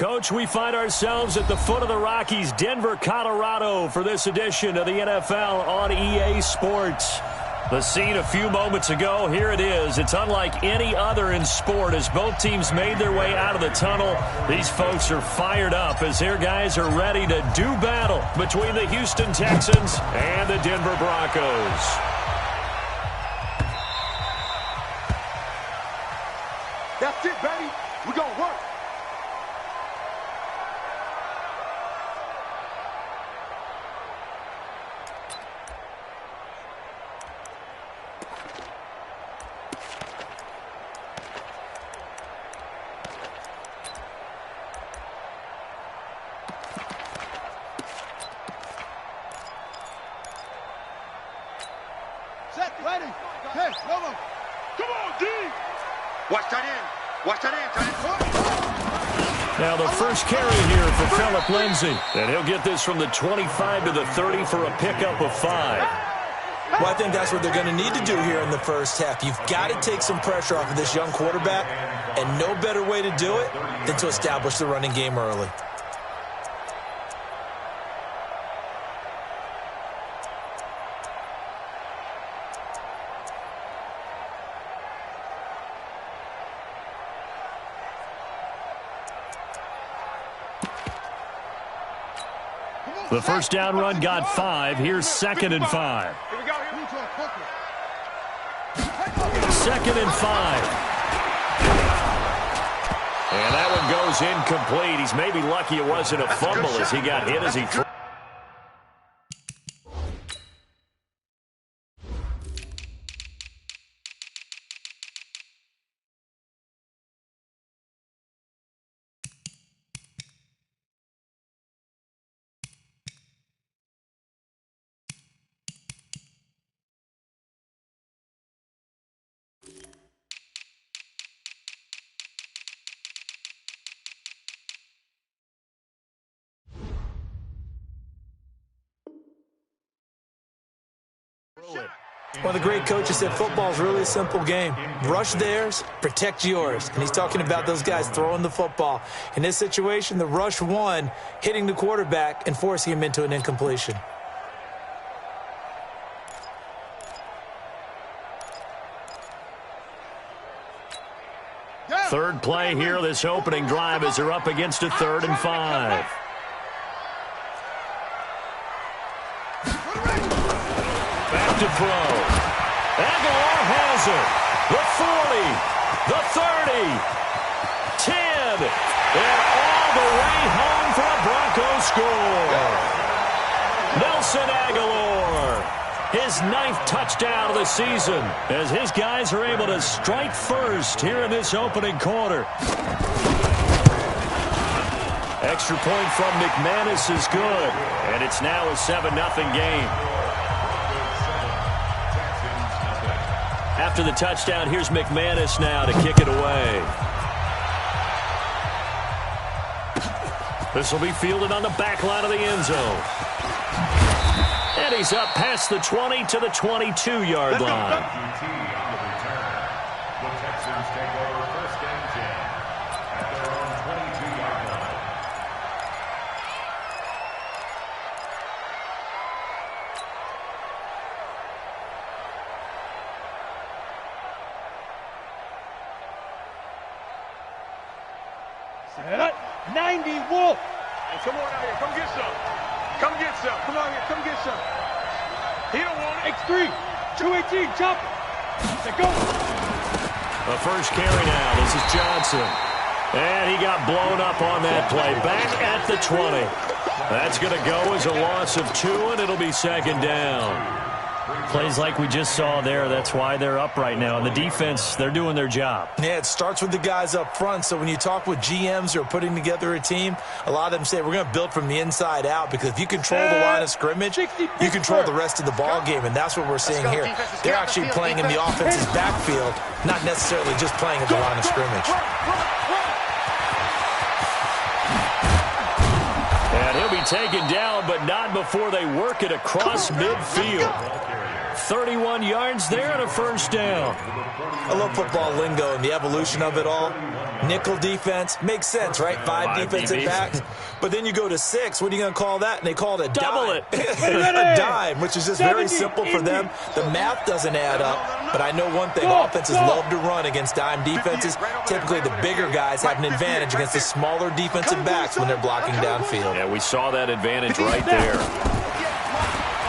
Coach, we find ourselves at the foot of the Rockies, Denver, Colorado, for this edition of the NFL on EA Sports. The scene a few moments ago, here it is. It's unlike any other in sport as both teams made their way out of the tunnel. These folks are fired up as their guys are ready to do battle between the Houston Texans and the Denver Broncos. That's it, baby. We're going to work. Set, ready. Hey, come on. Come on, D. Watch that in. Watch that in. Now the first carry here for Phillip Lindsay. And he'll get this from the 25 to the 30 for a pickup of 5. Well, I think that's what they're going to need to do here in the first half. You've got to take some pressure off of this young quarterback, and no better way to do it than to establish the running game early. The first down run got 5. Here's 2nd and 5. Here we go. Second and 5. And that one goes incomplete. He's maybe lucky it wasn't a fumble as he got hit as he threw. One of the great coaches said football is really a simple game. Rush theirs, protect yours. And he's talking about those guys throwing the football. In this situation, the rush won, hitting the quarterback and forcing him into an incompletion. Third play here, this opening drive as they're up against a 3rd and 5. Back to throw. Aguilar has it. The 40, the 30, 10, and all the way home for a Broncos score. Nelson Aguilar, his 9th touchdown of the season, as his guys are able to strike first here in this opening quarter. Extra point from McManus is good, and it's now a 7-0 game. After the touchdown, here's McManus now to kick it away. This will be fielded on the back line of the end zone. And he's up past the 20 to the 22-yard line. The Texans take over 1st and 10 at their own 22-yard line. Set. 90 Wolf. Hey, come on out here. Come get some. Come get some. Come on here. Come get some. He don't want it. X3. 218. Chop. Let go. The first carry now. This is Johnson. And he got blown up on that play. Back at the 20. That's going to go as a loss of 2, and it'll be 2nd down. Plays like we just saw there, that's why they're up right now. And the defense, they're doing their job. Yeah, it starts with the guys up front. So when you talk with GMs who are putting together a team, a lot of them say we're going to build from the inside out, because if you control the line of scrimmage, you control the rest of the ball game, and that's what we're seeing here. They're actually playing in the offense's backfield, not necessarily just playing at the line of scrimmage. And he'll be taken down, but not before they work it across midfield. 31 yards there and a first down. I love football lingo and the evolution of it all. Nickel defense makes sense, right? Five defensive backs. But then you go to 6. What are you going to call that? And they call it a double dime. A dime, which is just very simple for them. The math doesn't add up. But I know one thing. Offenses love to run against dime defenses. Typically, the bigger guys have an advantage against the smaller defensive backs when they're blocking downfield. Yeah, we saw that advantage right there.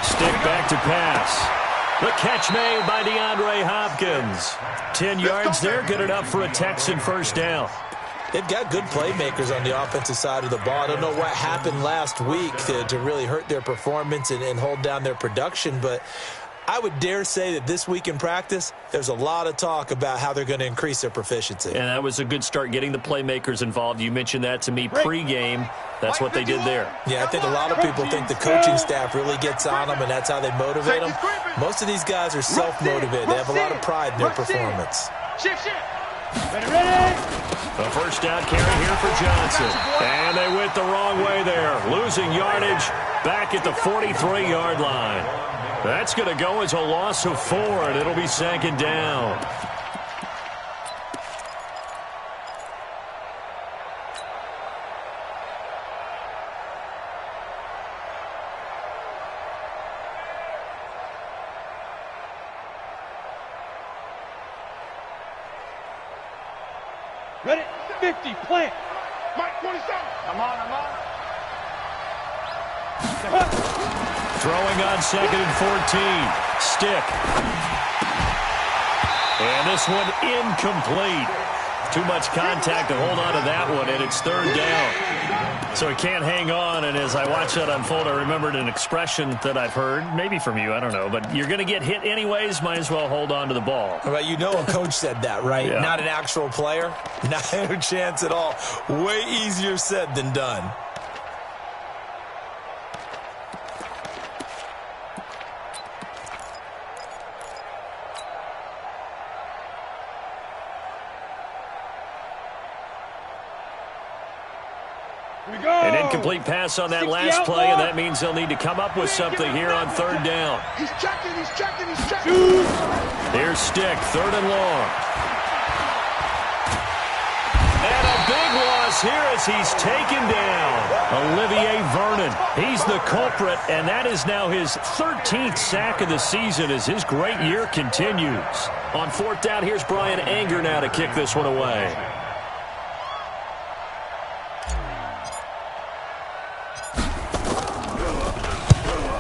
Stick back to pass. The catch made by DeAndre Hopkins. 10 yards there, good enough for a Texan first down. They've got good playmakers on the offensive side of the ball. I don't know what happened last week to really hurt their performance and hold down their production, but I would dare say that this week in practice, there's a lot of talk about how they're going to increase their proficiency. And that was a good start, getting the playmakers involved. You mentioned that to me pregame. That's what they did there. Yeah, I think a lot of people think the coaching staff really gets on them, and that's how they motivate them. Most of these guys are self-motivated. They have a lot of pride in their performance. Ready? The first down carry here for Johnson. And they went the wrong way there. Losing yardage back at the 43-yard line. That's going to go as a loss of 4, and it'll be second down. Ready? 50, plant. Mike, 27. I'm on. Throwing on 2nd and 14. Stick. And this one incomplete. Too much contact to hold on to that one, and it's 3rd down. So he can't hang on, and as I watch that unfold, I remembered an expression that I've heard, maybe from you, I don't know, but you're going to get hit anyways, might as well hold on to the ball. Well, you know a coach said that, right? Yeah. Not an actual player. Not a chance at all. Way easier said than done. An incomplete pass on that last play, and that means they'll need to come up with something here on 3rd down. He's checking. Here's Stick, 3rd and long. And a big loss here as he's taken down. Olivier Vernon, he's the culprit, and that is now his 13th sack of the season as his great year continues. On 4th down, here's Brian Anger now to kick this one away.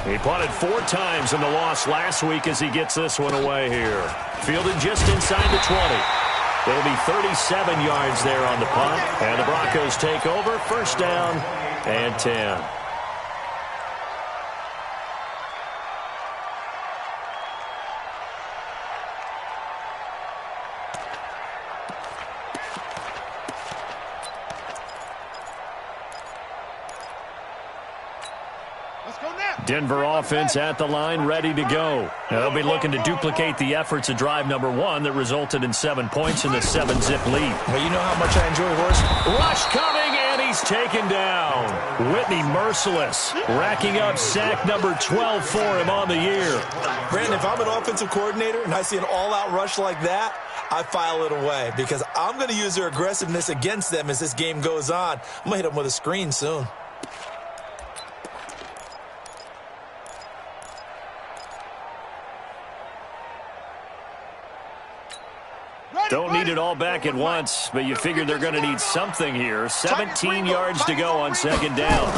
He punted 4 times in the loss last week as he gets this one away here. Fielded just inside the 20. It'll be 37 yards there on the punt. And the Broncos take over. 1st down and 10. Denver offense at the line, ready to go. Now they'll be looking to duplicate the efforts of drive number 1 that resulted in 7 points in the 7-zip lead. Well, you know how much I enjoy horse. Rush coming, and he's taken down. Whitney merciless, racking up sack number 12 for him on the year. Brandon, if I'm an offensive coordinator and I see an all-out rush like that, I file it away because I'm going to use their aggressiveness against them as this game goes on. I'm going to hit them with a screen soon. Don't need it all back at once, but you figure they're going to need something here. 17 yards to go on 2nd down.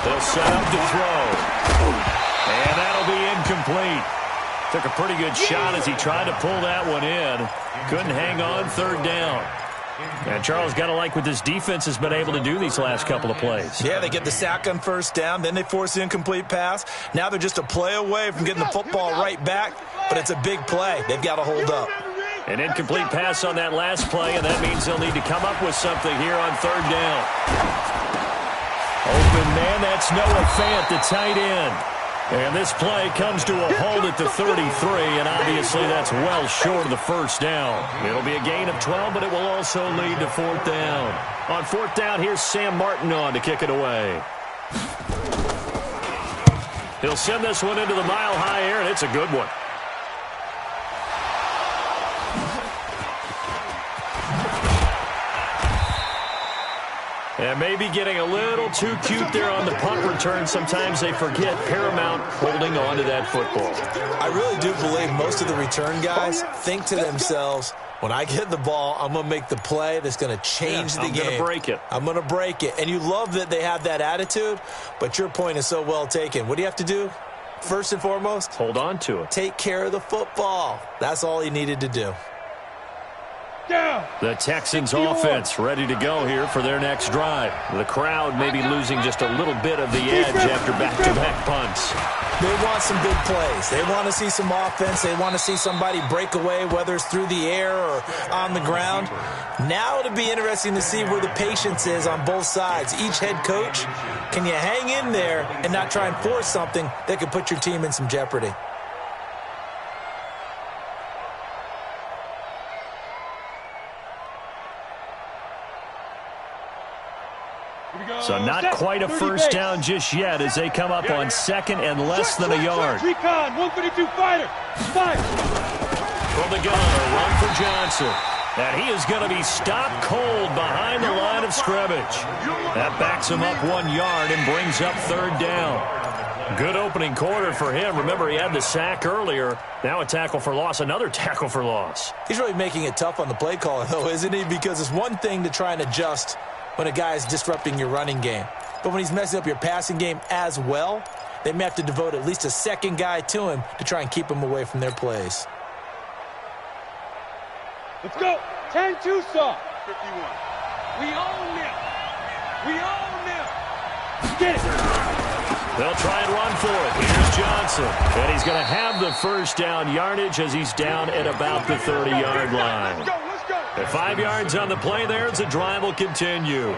They'll set up to throw. And that'll be incomplete. Took a pretty good shot as he tried to pull that one in. Couldn't hang on 3rd down. And Charles, got to like what this defense has been able to do these last couple of plays. Yeah, they get the sack on 1st down, then they force the incomplete pass. Now they're just a play away from getting the football right back, but it's a big play. They've got to hold up. An incomplete pass on that last play, and that means they'll need to come up with something here on 3rd down. Open man, that's Noah Fant, the tight end. And this play comes to a halt at the 33, and obviously that's well short of the 1st down. It'll be a gain of 12, but it will also lead to 4th down. On 4th down, here's Sam Martin on to kick it away. He'll send this one into the mile-high air, and it's a good one. And maybe getting a little too cute there on the punt return. Sometimes they forget paramount holding on to that football. I really do believe most of the return guys think to themselves, when I get the ball, I'm going to make the play that's going to change the game. I'm going to break it. I'm going to break it. And you love that they have that attitude, but your point is so well taken. What do you have to do? First and foremost, hold on to it. Take care of the football. That's all he needed to do. Down. The Texans offense ready to go here for their next drive. The crowd may be losing just a little bit of the edge after back-to-back punts. They want some big plays. They want to see some offense. They want to see somebody break away, whether it's through the air or on the ground. Now it'll be interesting to see where the patience is on both sides. Each head coach, can you hang in there and not try and force something that could put your team in some jeopardy? So not quite a first down just yet as they come up on second and less than a yard. Recon, 132 fighter. 5. From the gun, a run for Johnson. And he is going to be stopped cold behind the line of scrimmage. That backs him up 1 yard and brings up third down. Good opening quarter for him. Remember, he had the sack earlier. Now a tackle for loss, another tackle for loss. He's really making it tough on the play caller, though, isn't he? Because it's one thing to try and adjust when a guy is disrupting your running game. But when he's messing up your passing game as well, they may have to devote at least a second guy to him to try and keep him away from their plays. Let's go. 10-2 saw. 51. We own them. We own them. Get it. They'll try and run for it. Here's Johnson. And he's going to have the first down yardage as he's down at about the 30-yard line. Let's go. At 5 yards on the play there, the drive will continue.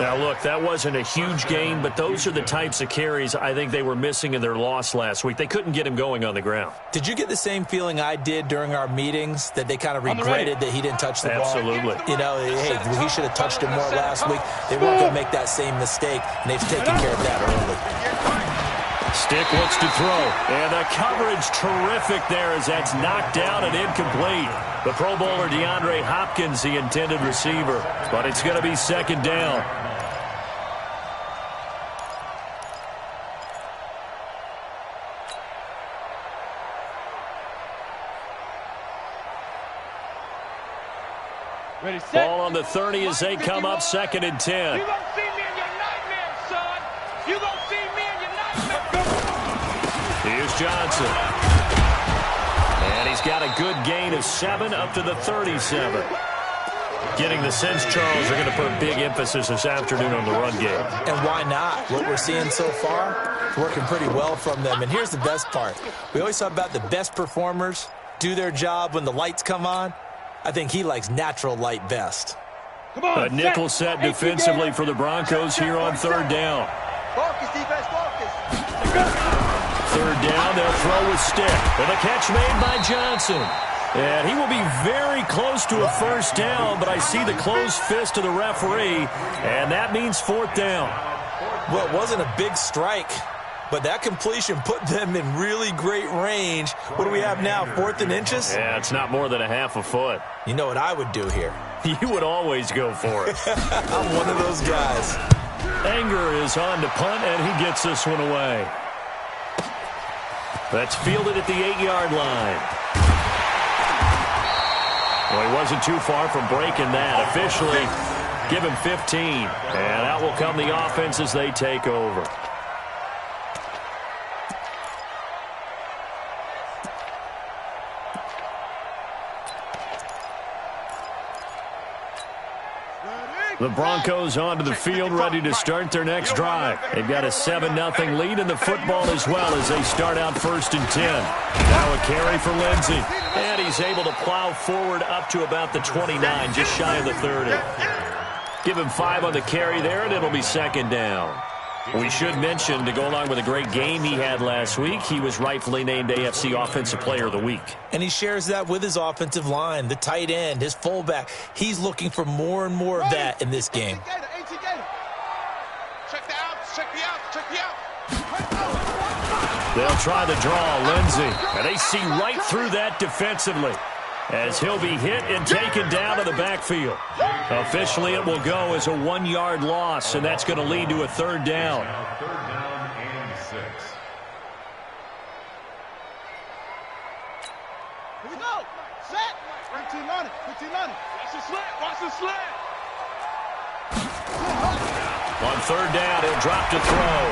Now, look, that wasn't a huge gain, but those are the types of carries I think they were missing in their loss last week. They couldn't get him going on the ground. Did you get the same feeling I did during our meetings, that they kind of regretted that he didn't touch the ball? Absolutely. You know, hey, he should have touched it more last week. They weren't going to make that same mistake, and they've taken care of that early. Stick looks to throw, and the coverage terrific there as that's knocked down and incomplete. The Pro Bowler DeAndre Hopkins, the intended receiver, but it's going to be second down. Ready, set. Ball on the 30 as they come up second and 10. You gonna see me in your nightmares, son. You gonna see me in your nightmares. Here's Johnson. And he's got a good gain of 7 up to the 37. Getting the sense, Charles, they're going to put a big emphasis this afternoon on the run game. And why not? What we're seeing so far is working pretty well from them. And here's the best part. We always talk about the best performers do their job when the lights come on. I think he likes natural light best. A nickel set defensively for the Broncos here on third down. Focus, defense, focus. Third down, they'll throw with Stick. And a catch made by Johnson. And he will be very close to a first down, but I see the closed fist of the referee, and that means fourth down. Well, it wasn't a big strike, but that completion put them in really great range. What do we have now, 4th and inches? Yeah, it's not more than a half a foot. You know what I would do here? You would always go for it. I'm one of those guys. Anger is on to punt, and he gets this one away. That's fielded at the 8-yard line. Well, he wasn't too far from breaking that. Officially, give him 15. And out will come the offense as they take over. The Broncos onto the field, ready to start their next drive. They've got a 7-0 lead in the football as well as they start out 1st and 10. Now a carry for Lindsey. And he's able to plow forward up to about the 29, just shy of the 30. Give him 5 on the carry there, and it'll be second down. We should mention, to go along with a great game he had last week, he was rightfully named AFC Offensive Player of the Week. And he shares that with his offensive line, the tight end, his fullback. He's looking for more and more of that in this game. Check the outs, check the outs, check the outs. They'll try the draw, Lindsey. And they see right through that defensively as he'll be hit and taken down to the backfield. Officially, it will go as a 1-yard loss, and that's going to lead to a third down. Third down and 6. Here we go. Set. 15 on it. 15 on it. Watch the slant. Watch the slant. On third down, he'll drop to throw.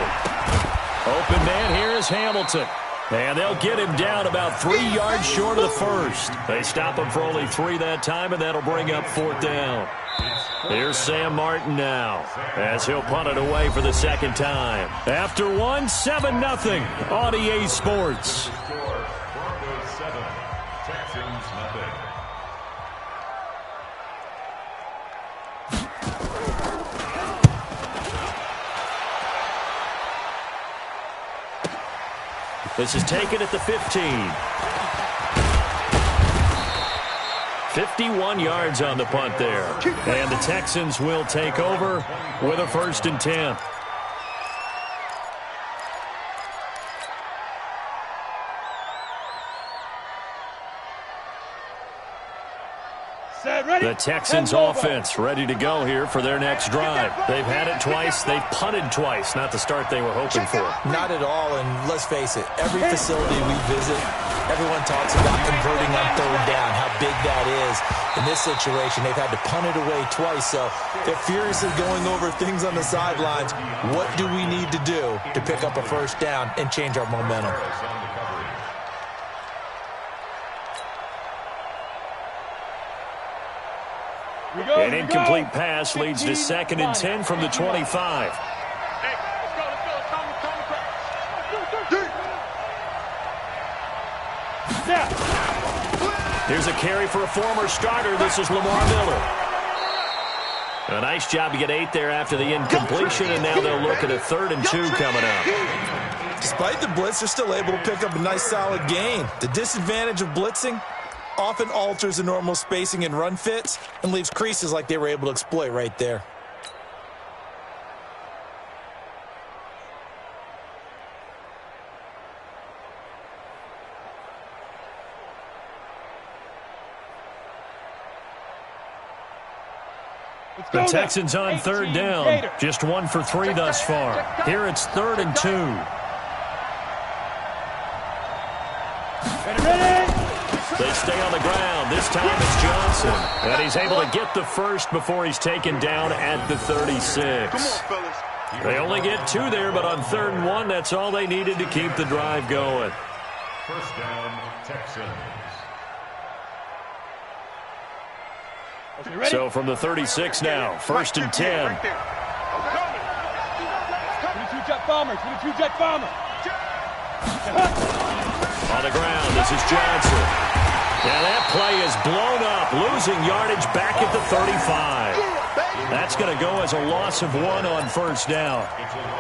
Open man here is Hamilton. And they'll get him down about 3 yards short of the first. They stop him for only 3 that time, and that'll bring up fourth down. Here's Sam Martin now as he'll punt it away for the second time. After 1, 7-0 on EA Sports. Broncos 7, Texans nothing. This is taken at the 15. 51 yards on the punt there. And the Texans will take over with a 1st and 10. The Texans offense ready to go here for their next drive. They've had it twice. They've punted twice. Not the start they were hoping for. Not at all, and let's face it, every facility we visit, everyone talks about converting on third down, how big that is. In this situation, they've had to punt it away twice, so they're furiously going over things on the sidelines. What do we need to do to pick up a first down and change our momentum? An incomplete pass leads to 2nd and 10 from the 25. Hey, let's go. Here's a carry for a former starter. This is Lamar Miller. A nice job to get 8 there after the incompletion, and now they'll look at a 3rd and 2 coming up. Despite the blitz, they're still able to pick up a nice solid gain. The disadvantage of blitzing often alters the normal spacing and run fits and leaves creases like they were able to exploit right there. The Texans on 3rd down. Just 1 for 3 thus far. Here it's 3rd and 2. They stay on the ground. This time it's Johnson. And he's able to get the first before he's taken down at the 36. Come on, fellas. They only get 2 there, but on 3rd and 1, that's all they needed to keep the drive going. First down, Texans. So from the 36 now, 1st and 10. Right there. 22 jet bomber, 22 jet bomber. On the ground, this is Johnson. Yeah, that play is blown up, losing yardage back at the 35. That's going to go as a loss of 1 on 1st down.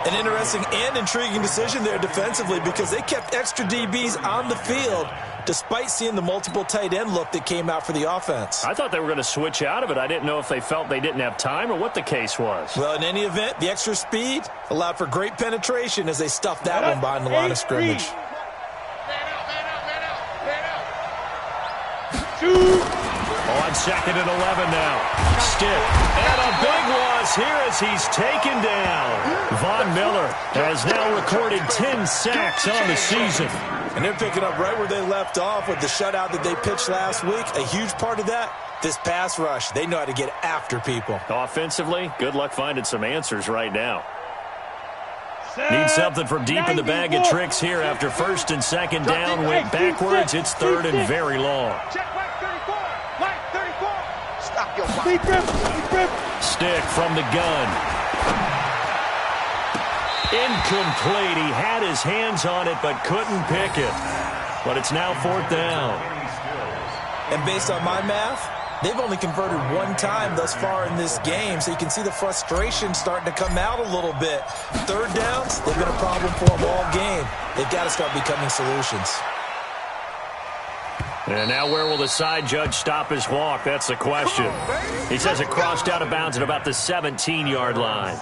An interesting and intriguing decision there defensively because they kept extra DBs on the field despite seeing the multiple tight end look that came out for the offense. I thought they were going to switch out of it. I didn't know if they felt they didn't have time or what the case was. Well, in any event, the extra speed allowed for great penetration as they stuffed that one behind the line of scrimmage. On 2nd and 11 now. Stick. And a big loss here as he's taken down. Von Miller has now recorded 10 sacks on the season. And they're picking up right where they left off with the shutout that they pitched last week. A huge part of that, this pass rush. They know how to get after people. Offensively, good luck finding some answers right now. Need something from deep in the bag of tricks here after 1st and 2nd down. Went backwards. It's 3rd and very long. Stick from the gun. Incomplete. He had his hands on it but couldn't pick it. But it's now 4th down. And based on my math, they've only converted 1 time thus far in this game, so you can see the frustration starting to come out a little bit. 3rd downs, they've been a problem for them all game. They've got to start becoming solutions. And now where will the side judge stop his walk? That's the question. He says it crossed out of bounds at about the 17-yard line.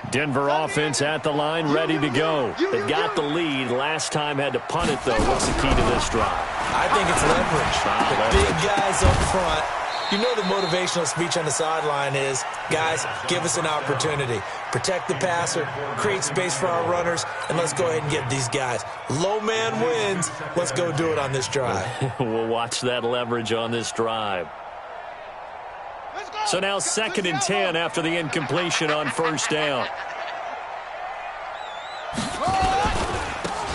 Denver offense at the line, ready to go. They got the lead. Last time had to punt it, though. What's the key to this drive? I think it's leverage. The big guys up front. You know the motivational speech on the sideline is, guys, give us an opportunity. Protect the passer, create space for our runners, and let's go ahead and get these guys. Low man wins. Let's go do it on this drive. We'll watch that leverage on this drive. So now 2nd and 10 after the incompletion on first down.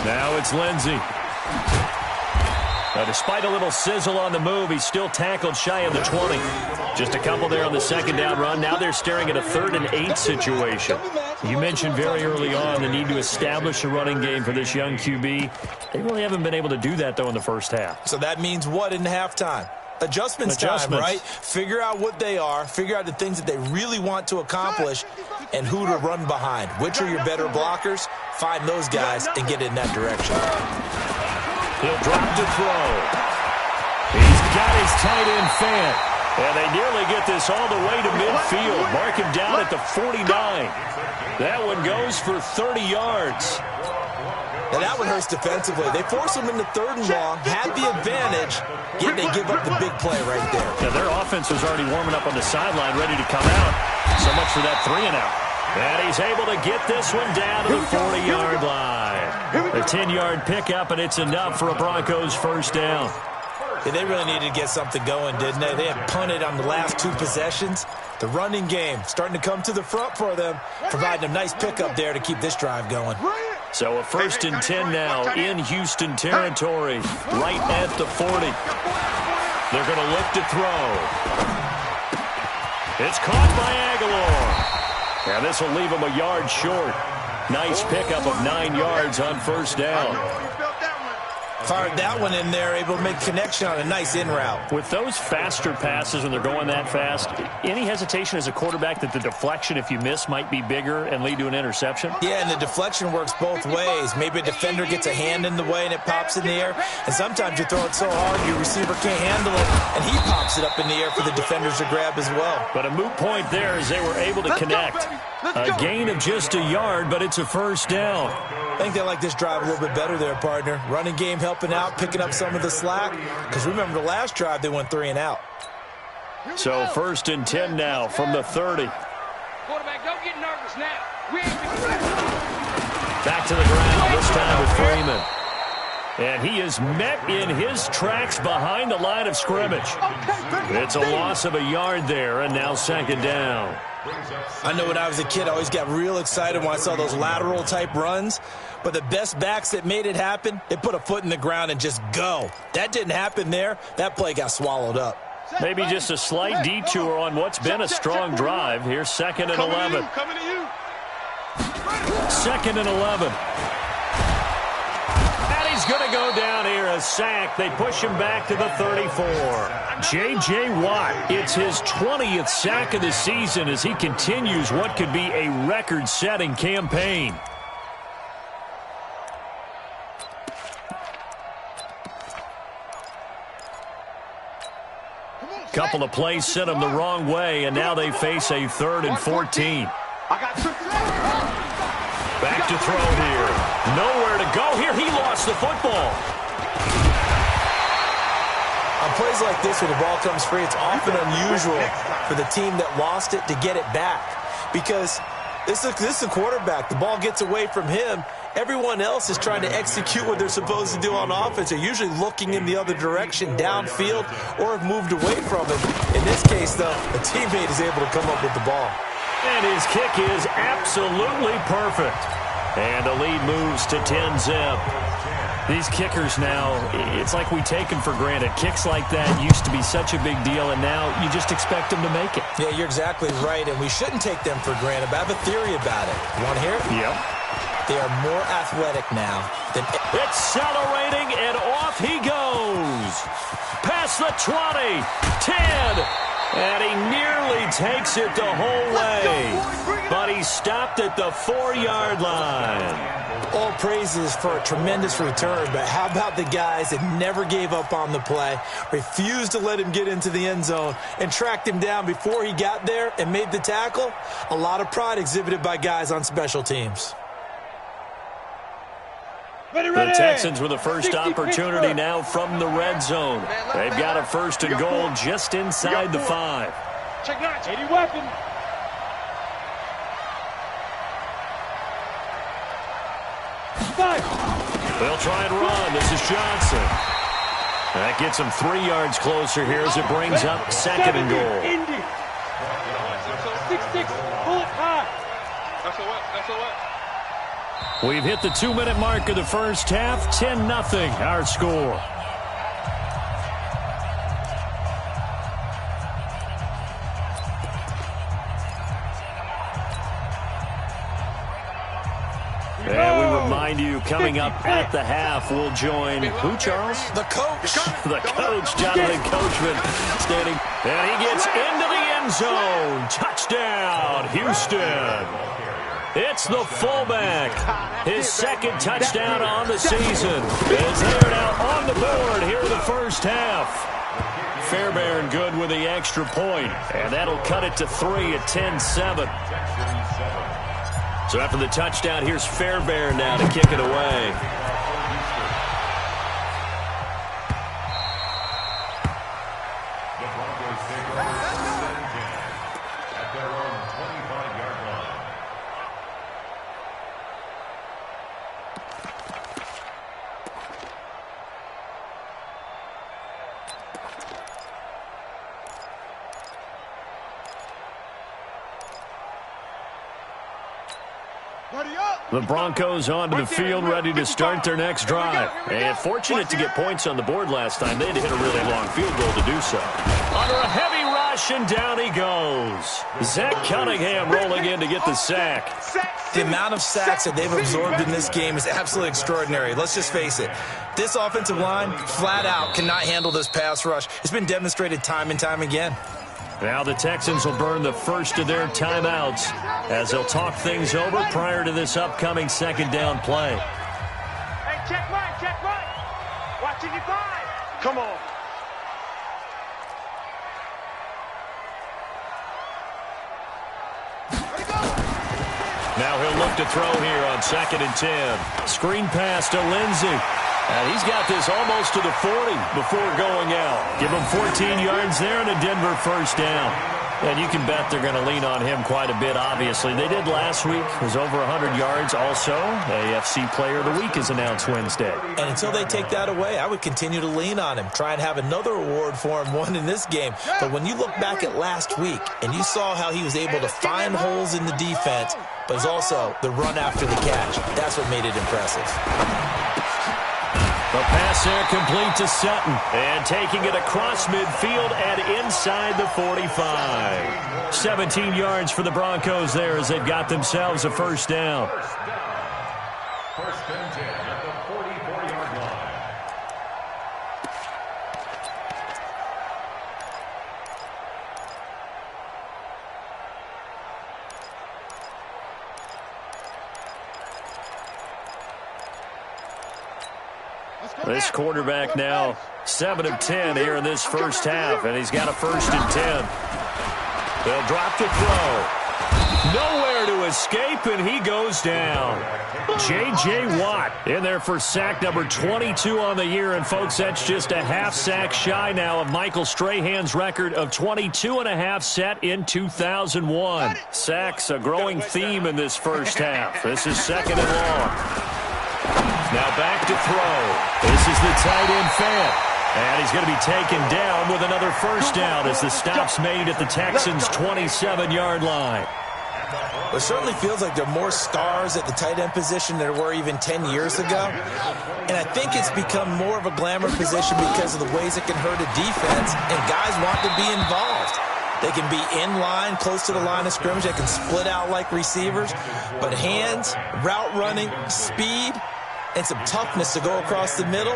Now it's Lindsey. Now, despite a little sizzle on the move, he's still tackled shy of the 20. Just a couple there on the 2nd down run. Now they're staring at a 3rd and 8 situation. You mentioned very early on the need to establish a running game for this young QB. They really haven't been able to do that, though, in the first half. So that means what in halftime? Adjustments time, right? Figure out what they are, figure out the things that they really want to accomplish, and who to run behind. Which are your better blockers? Find those guys and get in that direction. He'll drop to throw. He's got his tight end fan. And they nearly get this all the way to midfield. Mark him down at the 49. That one goes for 30 yards. Now that one hurts defensively. They force him into 3rd and long, had the advantage, yet they give up the big play right there. Now their offense was already warming up on the sideline, ready to come out. So much for that 3 and out. And he's able to get this one down to the 40-yard line. A 10-yard pickup, and it's enough for a Broncos first down. Yeah, they really needed to get something going, didn't they? They had punted on the last 2 possessions. The running game starting to come to the front for them, providing a nice pickup there to keep this drive going. So a 1st and 10 now in Houston territory, right at the 40. They're going to look to throw. It's caught by Aguilar. And this will leave him a yard short. Nice pickup of 9 yards on first down. Fired that one in there, able to make connection on a nice in route. With those faster passes when they're going that fast, any hesitation as a quarterback that the deflection, if you miss, might be bigger and lead to an interception? Yeah, and the deflection works both ways. Maybe a defender gets a hand in the way and it pops in the air. And sometimes you throw it so hard your receiver can't handle it, and he pops it up in the air for the defenders to grab as well. But a moot point there as they were able to connect. A gain of just a yard, but it's a first down. I think they like this drive a little bit better there, partner. Running game helping out, picking up some of the slack. Because remember the last drive, they went 3 and out. So 1st and 10 now from the 30. Quarterback, don't get nervous now. We ain't Back to the ground, this time with Freeman. And he is met in his tracks behind the line of scrimmage. It's a loss of a yard there, and now 2nd down. I know when I was a kid, I always got real excited when I saw those lateral-type runs. But the best backs that made it happen, they put a foot in the ground and just go. That didn't happen there. That play got swallowed up. Maybe just a slight detour on what's been a strong drive. Here's 2nd and 11. 2nd and 11. He's going to go down here, a sack. They push him back to the 34. J.J. Watt, it's his 20th sack of the season as he continues what could be a record-setting campaign. Couple of plays sent them the wrong way, and now they face a 3rd and 14. Back to throw here. Nowhere to go here. He lost the football. On plays like this where the ball comes free, it's often unusual for the team that lost it to get it back. Because this is a quarterback. The ball gets away from him. Everyone else is trying to execute what they're supposed to do on offense. They're usually looking in the other direction, downfield, or have moved away from it. In this case, though, a teammate is able to come up with the ball. And his kick is absolutely perfect. And the lead moves to 10-zip. These kickers now, it's like we take them for granted. Kicks like that used to be such a big deal, and now you just expect them to make it. Yeah, you're exactly right, and we shouldn't take them for granted, but I have a theory about it. You want to hear it? Yep. They are more athletic now than... Accelerating, and off he goes. Past the 20, 10, And he nearly takes it the whole way. But he stopped at the 4-yard line. All praises for a tremendous return, but how about the guys that never gave up on the play, refused to let him get into the end zone, and tracked him down before he got there and made the tackle? A lot of pride exhibited by guys on special teams. The Texans with the first opportunity now from the red zone. They've got a 1st and goal just inside the 5. Check 9. 80 weapon. They'll try and run. This is Johnson. That gets him 3 yards closer here as it brings up 2nd and goal. 6-6, pull it high. SOS. We've hit the 2-minute mark of the first half. 10-0 our score. And we remind you, coming up at the half, we'll join who, Charles? The coach. The coach, Jonathan Coachman, standing. And he gets into the end zone. Touchdown, Houston. It's the fullback. His 2nd touchdown on the season. As they are now on the board here in the first half. Fairbairn good with the extra point. And that'll cut it to 3 at 10-7. So after the touchdown, here's Fairbairn now to kick it away. The Broncos take over 7-10 at their own 25-yard line. The Broncos onto the field, ready to start their next drive. And fortunate to get points on the board last time. They had to hit a really long field goal to do so. Under a heavy rush, and down he goes. Zach Cunningham rolling in to get the sack. The amount of sacks that they've absorbed in this game is absolutely extraordinary. Let's just face it. This offensive line, flat out, cannot handle this pass rush. It's been demonstrated time and time again. Now the Texans will burn the first of their timeouts as they'll talk things over prior to this upcoming 2nd down play. Hey, check right. Watching you 5. Come on. Now he'll look to throw here on 2nd and 10. Screen pass to Lindsey. And he's got this almost to the 40 before going out. Give him 14 yards there and a Denver 1st down. And you can bet they're going to lean on him quite a bit, obviously. They did last week. It was over 100 yards. Also, AFC Player of the Week is announced Wednesday. And until they take that away, I would continue to lean on him. Try and have another award for him, one in this game. But when you look back at last week and you saw how he was able to find holes in the defense, but it's also the run after the catch. That's what made it impressive. The pass there complete to Sutton. And taking it across midfield and inside the 45. 17 yards for the Broncos there as they've got themselves a 1st down. First and 10 at the 44-yard line. This quarterback now 7 of 10 here in this first half, and he's got a 1st and 10. They'll drop to throw. Nowhere to escape, and he goes down. J.J. Watt in there for sack number 22 on the year, and folks, that's just a half sack shy now of Michael Strahan's record of 22.5 set in 2001. Sacks a growing theme in this first half. This is 2nd and long. Now back to throw. This is the tight end fan. And he's going to be taken down with another 1st down as the stop's made at the Texans' 27-yard line. It certainly feels like there are more stars at the tight end position than there were even 10 years ago. And I think it's become more of a glamour position because of the ways it can hurt a defense, and guys want to be involved. They can be in line, close to the line of scrimmage. They can split out like receivers. But hands, route running, speed, and some toughness to go across the middle,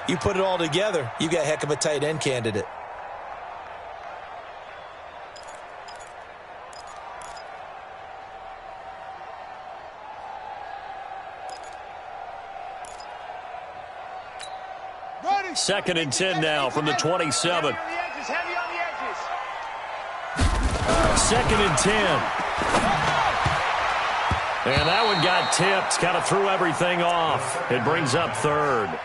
you put it all together, you got a heck of a tight end candidate. 2nd and 10 now from the 27. Heavy on the edges. 2nd and 10. And that one got tipped. Kind of threw everything off. It brings up 3rd.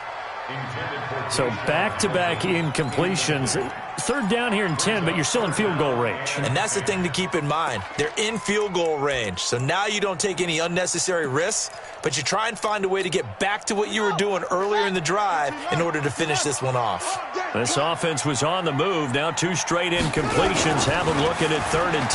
So back-to-back incompletions. 3rd down here and 10, but you're still in field goal range. And that's the thing to keep in mind. They're in field goal range. So now you don't take any unnecessary risks, but you try and find a way to get back to what you were doing earlier in the drive in order to finish this one off. This offense was on the move. Now 2 straight incompletions have them looking at 3rd and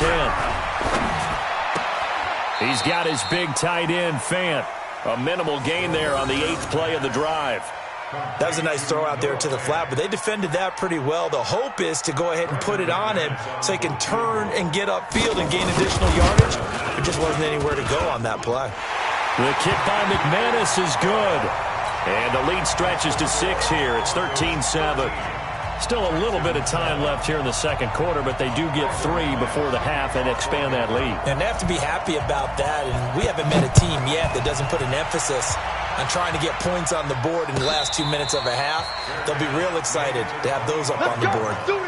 10. He's got his big tight end, Fant. A minimal gain there on the 8th play of the drive. That was a nice throw out there to the flat, but they defended that pretty well. The hope is to go ahead and put it on him so he can turn and get upfield and gain additional yardage. There just wasn't anywhere to go on that play. The kick by McManus is good. And the lead stretches to 6 here. It's 13-7. Still a little bit of time left here in the 2nd quarter, but they do get 3 before the half and expand that lead. And they have to be happy about that. And we haven't met a team yet that doesn't put an emphasis on trying to get points on the board in the last 2 minutes of a half. They'll be real excited to have those up on the board. The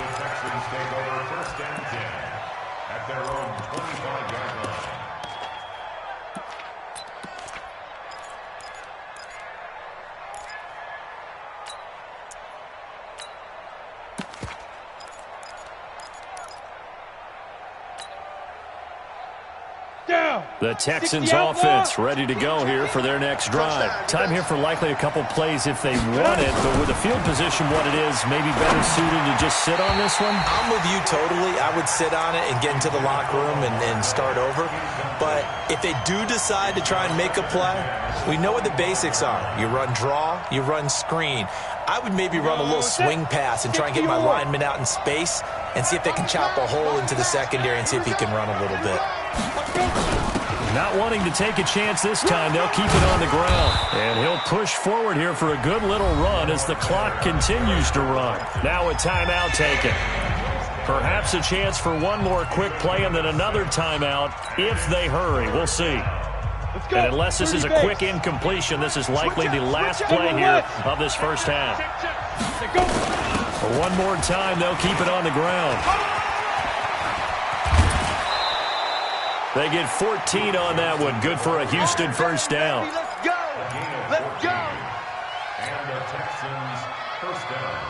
Texans take over 1st and 10 at their own 25-yard line. The Texans offense ready to go here for their next drive. Time here for likely a couple plays if they want it, but with the field position what it is, maybe better suited to just sit on this one? I'm with you totally. I would sit on it and get into the locker room and start over. But if they do decide to try and make a play, we know what the basics are. You run draw, you run screen. I would maybe run a little swing pass and try and get my lineman out in space and see if they can chop a hole into the secondary and see if he can run a little bit. Not wanting to take a chance this time, they'll keep it on the ground. And he'll push forward here for a good little run as the clock continues to run. Now a timeout taken. Perhaps a chance for one more quick play and then another timeout if they hurry. We'll see. And unless this is a quick incompletion, this is likely the last play here of this first half. One more time, they'll keep it on the ground. They get 14 on that one. Good for a Houston first down. Let's go. Let's go. And the Texans first down.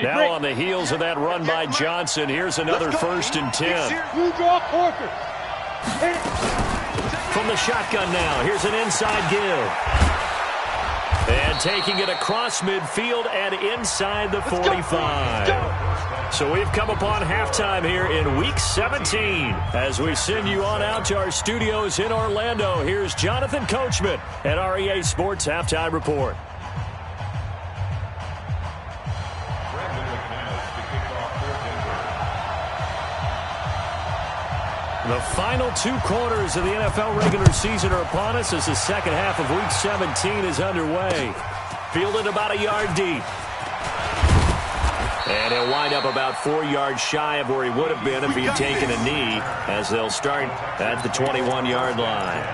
Now on the heels of that run by Johnson, here's another 1st and 10. You draw Parker. From the shotgun now, here's an inside give. And taking it across midfield and inside the 45. So we've come upon halftime here in Week 17. As we send you on out to our studios in Orlando, here's Jonathan Coachman at REA Sports Halftime Report. The final 2 quarters of the NFL regular season are upon us as the second half of Week 17 is underway. Fielded about a yard deep. And he'll wind up about 4 yards shy of where he would have been if he had taken a knee, as they'll start at the 21-yard line.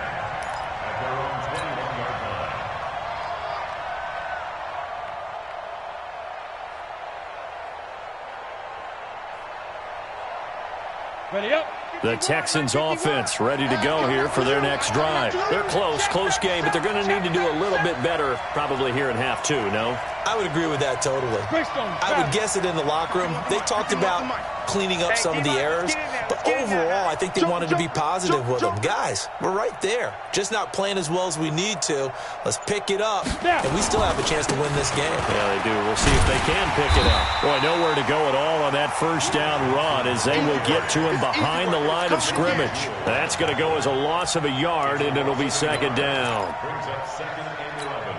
Ready up. The Texans offense ready to go here for their next drive. They're close game, but they're going to need to do a little bit better probably here in half 2, no? I would agree with that totally. I would guess it in the locker room. They talked about cleaning up some of the errors, but overall, I think they wanted to be positive with them. Guys, we're right there. Just not playing as well as we need to. Let's pick it up, and we still have a chance to win this game. Yeah, they do. We'll see if they can pick it up. Boy, nowhere to go at all on that first down run as they will get to him behind the line of scrimmage. That's going to go as a loss of a yard, and it'll be second down. Brings up 2nd and 11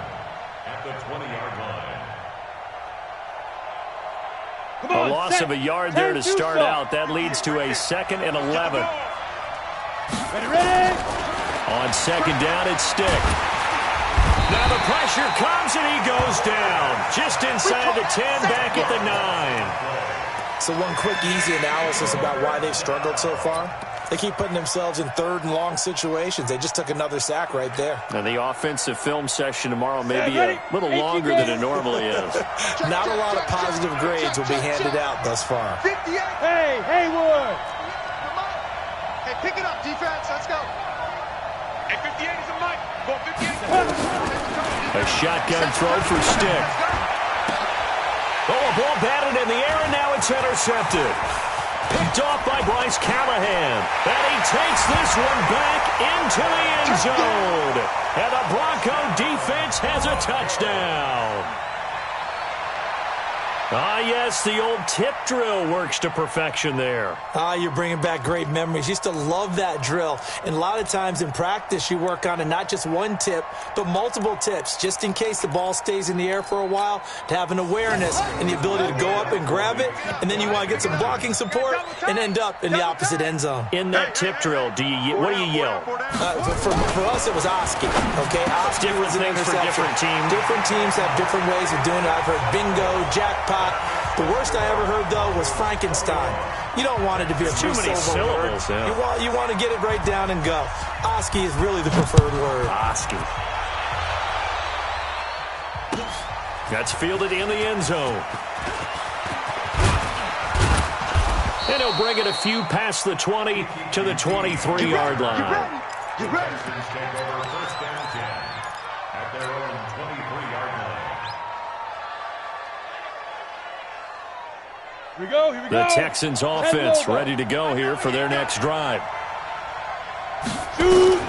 at the 20-yard line. A loss of a yard there to start out. That leads to a 2nd and 11. Ready. On second down, it's Stick. Now the pressure comes and he goes down. Just inside the 10, back at the 9. So one quick, easy analysis about why they've struggled so far. They keep putting themselves in third and long situations. They just took another sack right there. And the offensive film session tomorrow may be a little longer than it normally is. Not a lot of positive grades will be handed out thus far. 58. Hey, Haywood. Hey, pick it up, defense. Let's go. Hey, 58 is a mic. Go 58. A shotgun throw for Stick. Oh, a ball batted in the air, and now it's intercepted. Picked off by Bryce Callahan. And he takes this one back into the end zone. And the Bronco defense has a touchdown. Ah, yes, the old tip drill works to perfection there. Ah, you're bringing back great memories. Used to love that drill. And a lot of times in practice, you work on it not just one tip, but multiple tips, just in case the ball stays in the air for a while, to have an awareness and the ability to go up and grab it, and then you want to get some blocking support and end up in the opposite end zone. In that tip drill, what do you yell? For us, it was Oski. Okay, Oski Different was an things for interception. different teams. Different teams have different ways of doing it. I've heard bingo, jackpot. The worst I ever heard, though, was Frankenstein. You don't want it to be a Too many syllables. Yeah. You want to get it right down and go. Oski is really the preferred word. Oski. That's fielded in the end zone. And he'll bring it a few past the 20 to the 23-yard line. Texans take over first and 10 at their own 23-yard line. Here we go. The Texans offense ready to go here for their next drive. Shoot.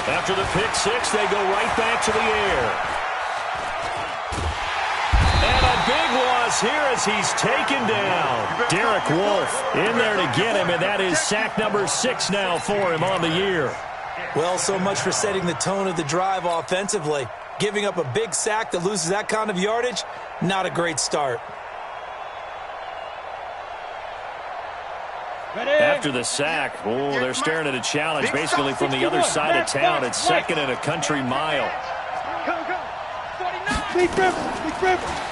After the pick six, they go right back to the air. And a big loss here as he's taken down. Derek Wolfe in there to get him, and that is sack number 6 now for him on the year. Well, so much for setting the tone of the drive offensively. Giving up a big sack that loses that kind of yardage, not a great start. After the sack, they're staring at a challenge basically from the other side of town. It's second and a country mile.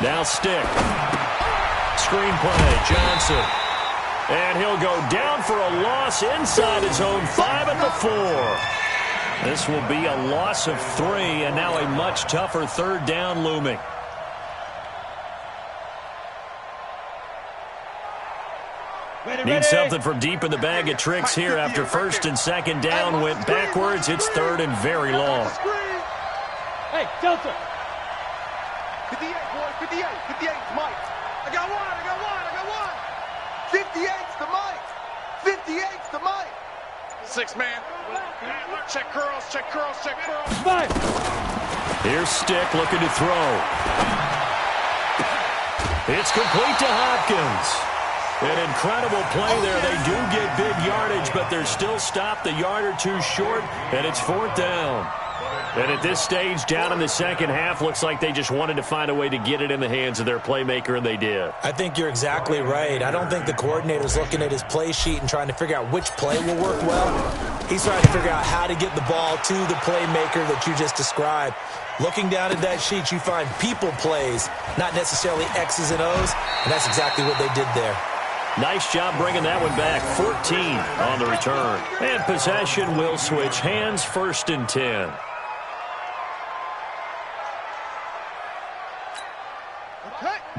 Now Stick. Screen play, Johnson. And he'll go down for a loss inside his own 5 at the 4. This will be a loss of 3, and now a much tougher third down looming. Need something from deep in the bag of tricks here after first and second down went backwards. It's third and very long. Hey, Delta. 58, boys, 58, 58, Mike. I got one. 58's the Mike. 58's the Mike. 6 man. Check curls. Five. Here's Stick looking to throw. It's complete to Hopkins. An incredible play there. They do get big yardage, but they're still stopped a yard or two short, and it's 4th down. And at this stage, down in the second half, looks like they just wanted to find a way to get it in the hands of their playmaker, and they did. I think you're exactly right. I don't think the coordinator's looking at his play sheet and trying to figure out which play will work well. He's trying to figure out how to get the ball to the playmaker that you just described. Looking down at that sheet, you find people plays, not necessarily X's and O's, and that's exactly what they did there. Nice job bringing that one back. 14 on the return. And possession will switch hands, 1st and 10.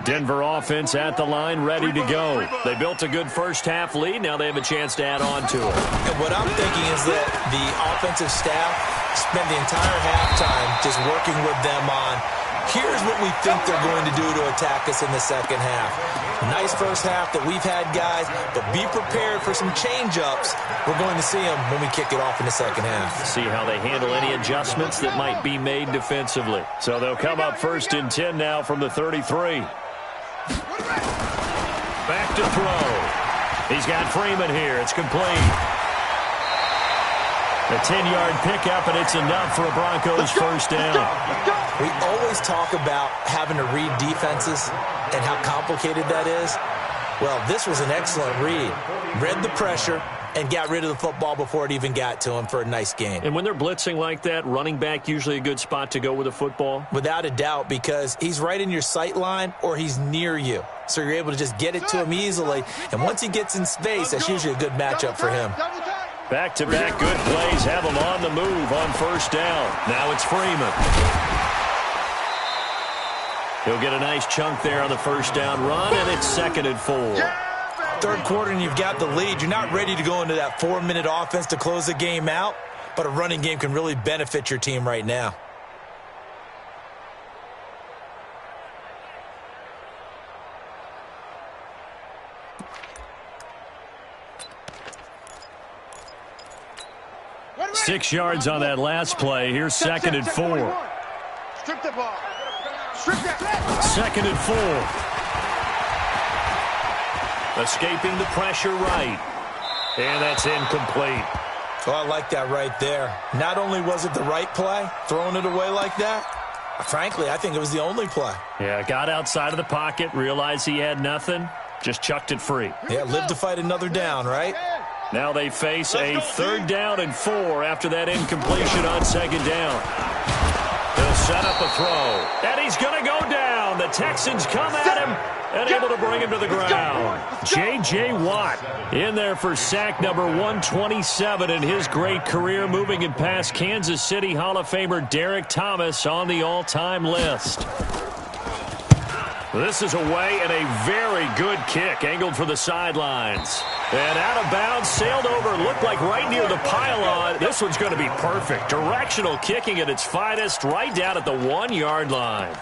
Denver offense at the line, ready to go. They built a good first half lead. Now they have a chance to add on to it. And what I'm thinking is that the offensive staff spent the entire halftime just working with them on, here's what we think they're going to do to attack us in the second half. Nice first half that we've had, guys, but be prepared for some change-ups. We're going to see them when we kick it off in the second half. See how they handle any adjustments that might be made defensively. So they'll come up 1st and 10 now from the 33. Back to throw. He's got Freeman here. It's complete. A 10-yard pickup, and it's enough for a Broncos first down. We always talk about having to read defenses and how complicated that is. Well, this was an excellent read. Read the pressure and got rid of the football before it even got to him for a nice gain. And when they're blitzing like that, running back usually a good spot to go with the football? Without a doubt, because he's right in your sight line or he's near you. So you're able to just get it to him easily. And once he gets in space, that's usually a good matchup for him. Back-to-back good plays have them on the move on first down. Now it's Freeman. He'll get a nice chunk there on the first down run, and it's 2nd and 4. Third quarter and you've got the lead. You're not ready to go into that 4-minute offense to close the game out, but a running game can really benefit your team right now. Six yards on that last play. Here's 2nd and 4. Strip the ball. Strip that. 2nd and 4. Escaping the pressure right. And that's incomplete. Oh, I like that right there. Not only was it the right play, throwing it away like that, frankly, I think it was the only play. Yeah, got outside of the pocket, realized he had nothing, just chucked it free. Yeah, live to fight another down, right? Now they face a 3rd down and 4 after that incompletion on 2nd down. He'll set up a throw, and he's going to go down. The Texans come at him and able to bring him to the ground. J.J. Watt in there for sack number 127 in his great career, moving it past Kansas City Hall of Famer Derek Thomas on the all-time list. This is away and a very good kick, angled for the sidelines. And out of bounds, sailed over, looked like right near the pylon. This one's going to be perfect. Directional kicking at its finest, right down at the 1-yard line.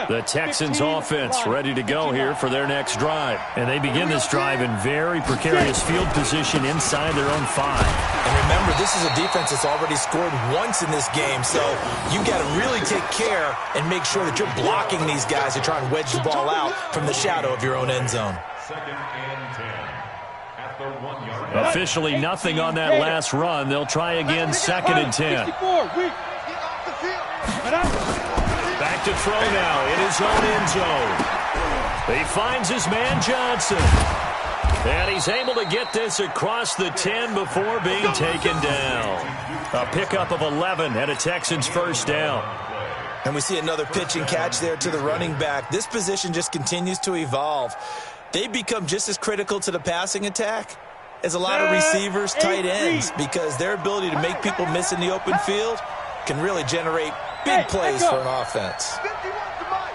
The Texans offense ready to go here for their next drive. And they begin this drive in very precarious field position inside their own 5. And remember, this is a defense that's already scored once in this game, so you got to really take care and make sure that you're blocking these guys to try and wedge the ball out from the shadow of your own end zone. 2nd and 10. At the 1-yard line. Officially nothing on that last run. They'll try again 2nd and 10. Back to throw now in his own end zone. He finds his man Johnson. And he's able to get this across the 10 before being taken down. A pickup of 11 and a Texans first down. And we see another pitch and catch there to the running back. This position just continues to evolve. They become just as critical to the passing attack as a lot of receivers, tight ends, because their ability to make people miss in the open field can really generate big plays for an offense. 51's the mic.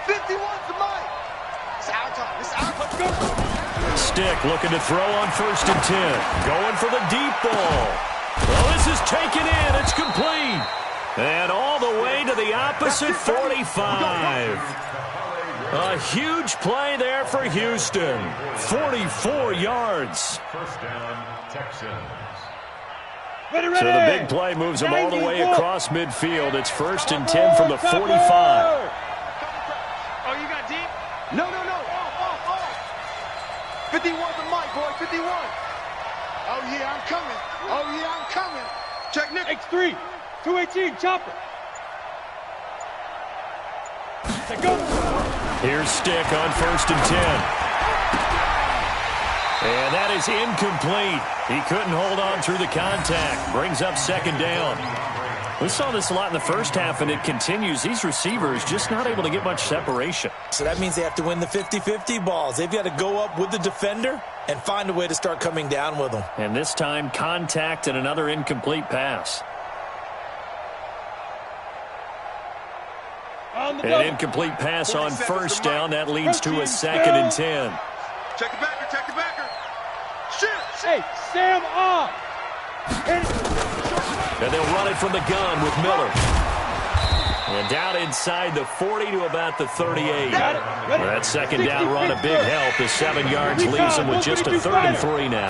51's the mic. It's our time. It's our time. Stick looking to throw on 1st and 10. Going for the deep ball. Well, this is taken in. It's complete. And all the way to the opposite 45. A huge play there for Houston. 44 yards. First down, Texans. Ready. So the big play moves them all the way across midfield. It's 1st and 10 from the 45. Oh, you got deep? No. Off. 51's the mic, boy. 51. Oh, yeah, I'm coming. Check Nick. X3, 218, chopper. Go. Here's Stick on 1st and 10. And that is incomplete. He couldn't hold on through the contact. Brings up 2nd down. We saw this a lot in the first half, and it continues. These receivers just not able to get much separation. So that means they have to win the 50-50 balls. They've got to go up with the defender and find a way to start coming down with them. And this time, contact and another incomplete pass. An incomplete pass on 1st down. That leads to a 2nd and 10. Check it backer. Shit. Hey, Sam off. And they'll run it from the gun with Miller. And down inside the 40 to about the 38. That 2nd down run, a big help. The 7 yards leaves them with just a 3rd and 3 now.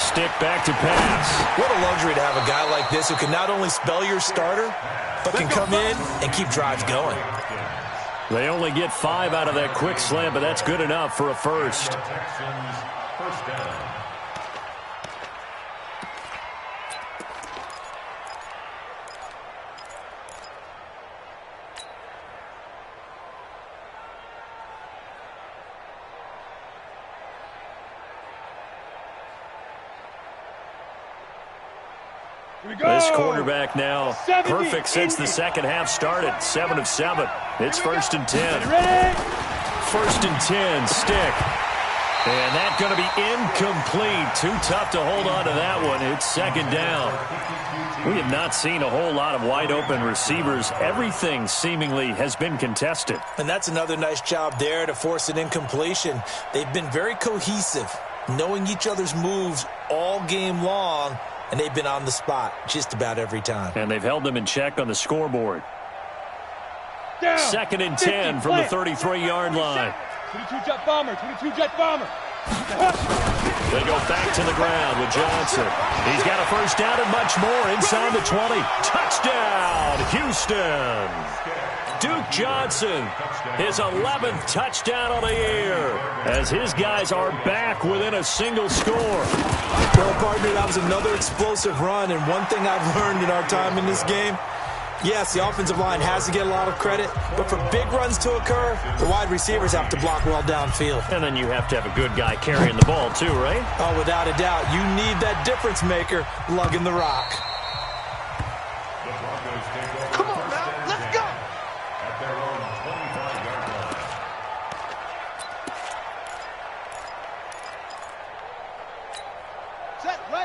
Stick back to pass. What a luxury to have a guy like this who can not only spell your starter, but can come in and keep drives going. They only get 5 out of that quick slant, but that's good enough for a first. Texans, first down. This quarterback now perfect since the second half started. 7 of 7. It's 1st and 10. 1st and 10, stick. And that's going to be incomplete. Too tough to hold on to that one. It's 2nd down. We have not seen a whole lot of wide-open receivers. Everything seemingly has been contested. And that's another nice job there to force an incompletion. They've been very cohesive, knowing each other's moves all game long, and they've been on the spot just about every time. And they've held them in check on the scoreboard. Down. 2nd and 10 from the 33-yard line. 22-jet bomber, 22-jet bomber. They go back to the ground with Johnson. He's got a 1st down and much more inside the 20. Touchdown, Houston. Duke Johnson, his 11th touchdown of the year, as his guys are back within a single score. Well, partner, that was another explosive run, and one thing I've learned in our time in this game, yes, the offensive line has to get a lot of credit, but for big runs to occur, the wide receivers have to block well downfield. And then you have to have a good guy carrying the ball too, right? Oh, without a doubt. You need that difference maker lugging the rock. Come on now, let's go. At their own 25-yard line.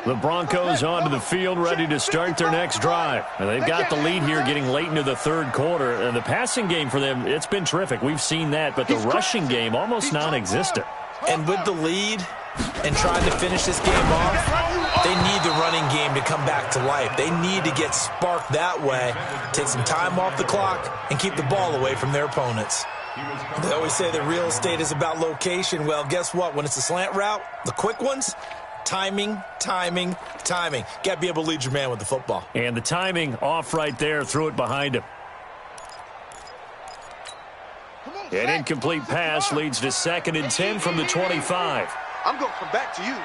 The Broncos onto the field ready to start their next drive. And they've got the lead here getting late into the 3rd quarter. And the passing game for them, it's been terrific. We've seen that, but the rushing game almost non-existent. And with the lead and trying to finish this game off, they need the running game to come back to life. They need to get sparked that way, take some time off the clock, and keep the ball away from their opponents. They always say that real estate is about location. Well, guess what? When it's a slant route, the quick ones, timing, timing, timing. Got to be able to lead your man with the football. And the timing off right there. Threw it behind him. An incomplete pass leads to 2nd and 10 from the 25. I'm going from back to you.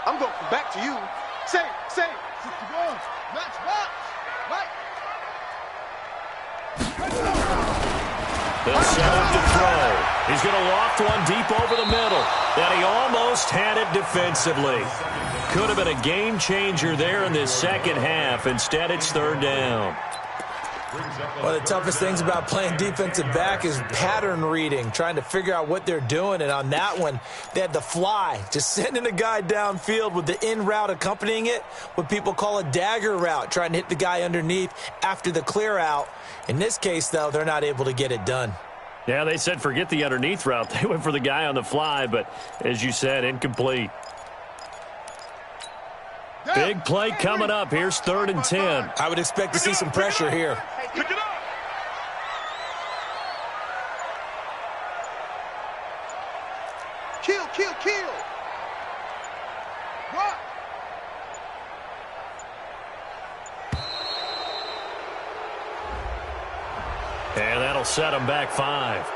I'm going from back to you. Same. Match box. Right. They'll set up to throw. He's going to loft one deep over the middle. And he almost had it defensively. Could have been a game changer there in this second half. Instead, it's 3rd down. One of the toughest things about playing defensive back is pattern reading, trying to figure out what they're doing. And on that one, they had the fly, just sending a guy downfield with the in route accompanying it, what people call a dagger route, trying to hit the guy underneath after the clear out. In this case, though, they're not able to get it done. Yeah, they said forget the underneath route. They went for the guy on the fly, but as you said, incomplete. Big play coming up. Here's 3rd and 10. I would expect to see some pressure here. Pick it up. Kill. What? And that'll set him back 5.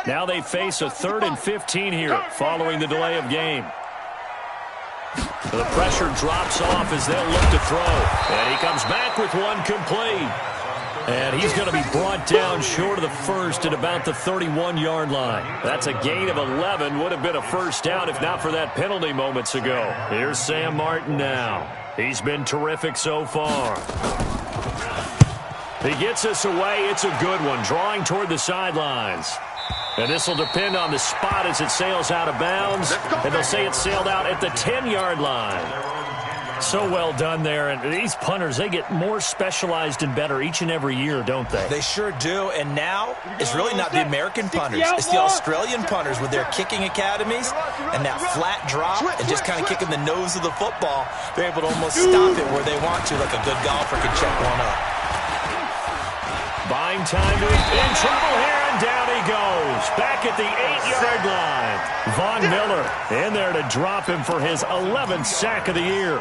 Now they face a 3rd and 15 here following the delay of game. The pressure drops off as they'll look to throw. And he comes back with one complete. And he's going to be brought down short of the 1st at about the 31-yard line. That's a gain of 11. Would have been a 1st down if not for that penalty moments ago. Here's Sam Martin now. He's been terrific so far. He gets us away. It's a good one, drawing toward the sidelines. And this will depend on the spot as it sails out of bounds. And they'll say it sailed out at the 10-yard line. So well done there. And these punters, they get more specialized and better each and every year, don't they? They sure do. And now it's really not the American punters. It's the Australian punters with their kicking academies and that flat drop and just kind of kicking the nose of the football. They're able to almost stop it where they want to, like a good golfer can check one up. Buying time in trouble here, and down he goes. Back at the 8-yard line. Von Miller in there to drop him for his 11th sack of the year.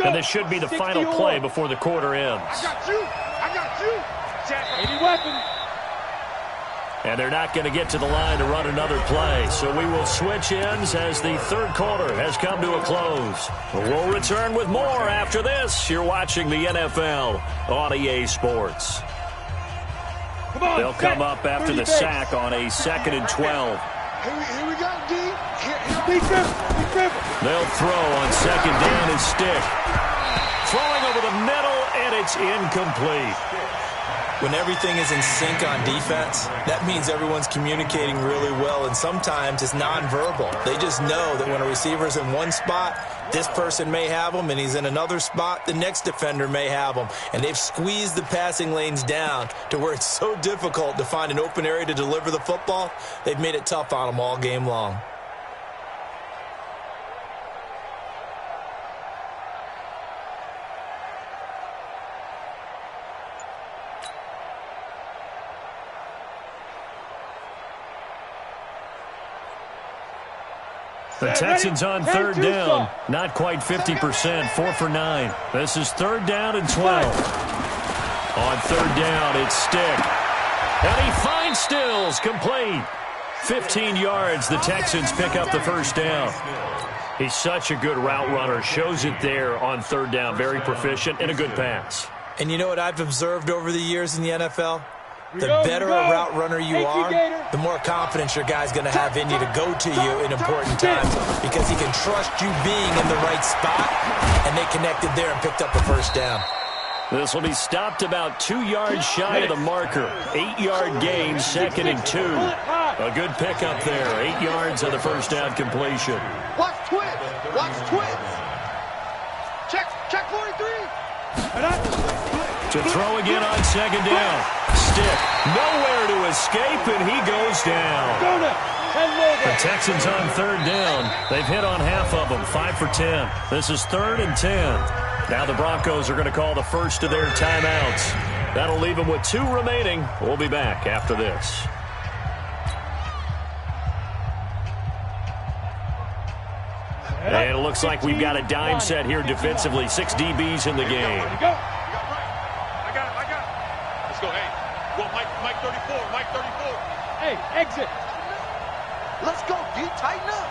And this should be the final play before the quarter ends. I got you. I got you. Any weapon. And they're not going to get to the line to run another play. So we will switch ends as the third quarter has come to a close. We'll return with more after this. You're watching the NFL on EA Sports. They'll come up after the sack on a 2nd and 12. Here we go, D. Be careful. They'll throw on 2nd down and stick. Throwing over the middle, and it's incomplete. When everything is in sync on defense, that means everyone's communicating really well, and sometimes it's nonverbal. They just know that when a receiver's in one spot, this person may have him, and he's in another spot, the next defender may have him. And they've squeezed the passing lanes down to where it's so difficult to find an open area to deliver the football. They've made it tough on them all game long. The Texans on 3rd down. Not quite 50%. 4 for 9. This is 3rd down and 12. On 3rd down, it's Stick. And he finds Stills. Complete. 15 yards. The Texans pick up the 1st down. He's such a good route runner. Shows it there on 3rd down. Very proficient and a good pass. And you know what I've observed over the years in the NFL? The better a route runner you are, the more confidence your guy's going to have in you to go to you in important times because he can trust you being in the right spot, and they connected there and picked up a 1st down. This will be stopped about 2 yards shy of the marker. 8-yard gain, 2nd and 2. A good pickup there. 8 yards on the 1st down completion. Watch twins. Watch twins. Check 43. To throw again on 2nd down. Stick. Nowhere to escape, and he goes down. The Texans on 3rd down. They've hit on half of them. 5 for 10. This is 3rd and 10. Now the Broncos are going to call the first of their timeouts. That'll leave them with 2 remaining. We'll be back after this. And it looks like we've got a dime set here defensively. 6 DBs in the game. I got it. Let's go, hey. Well, Mike 34, Mike 34. Hey, exit. Let's go, D. Tighten up.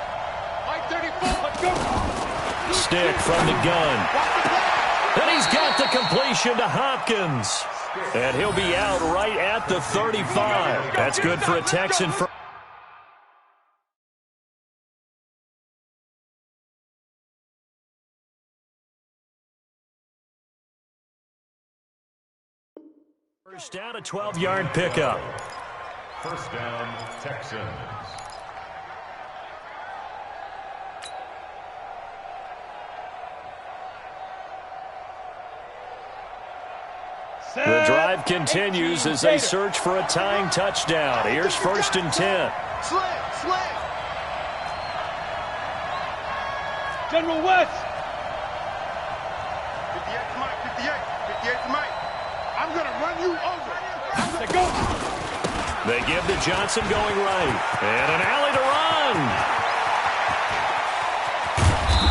Mike 34. Let's go. Stick from the gun. And he's got the completion to Hopkins. And he'll be out right at the 35. That's good for a Texan. First down, a 12-yard pickup. 1st down, Texans. The drive continues as they search for a tying touchdown. Here's 1st and 10. Slam. General West. 58 to Mike. 58 to Mike. I'm going to run you over. Let's go. They give to Johnson going right. And an alley to run.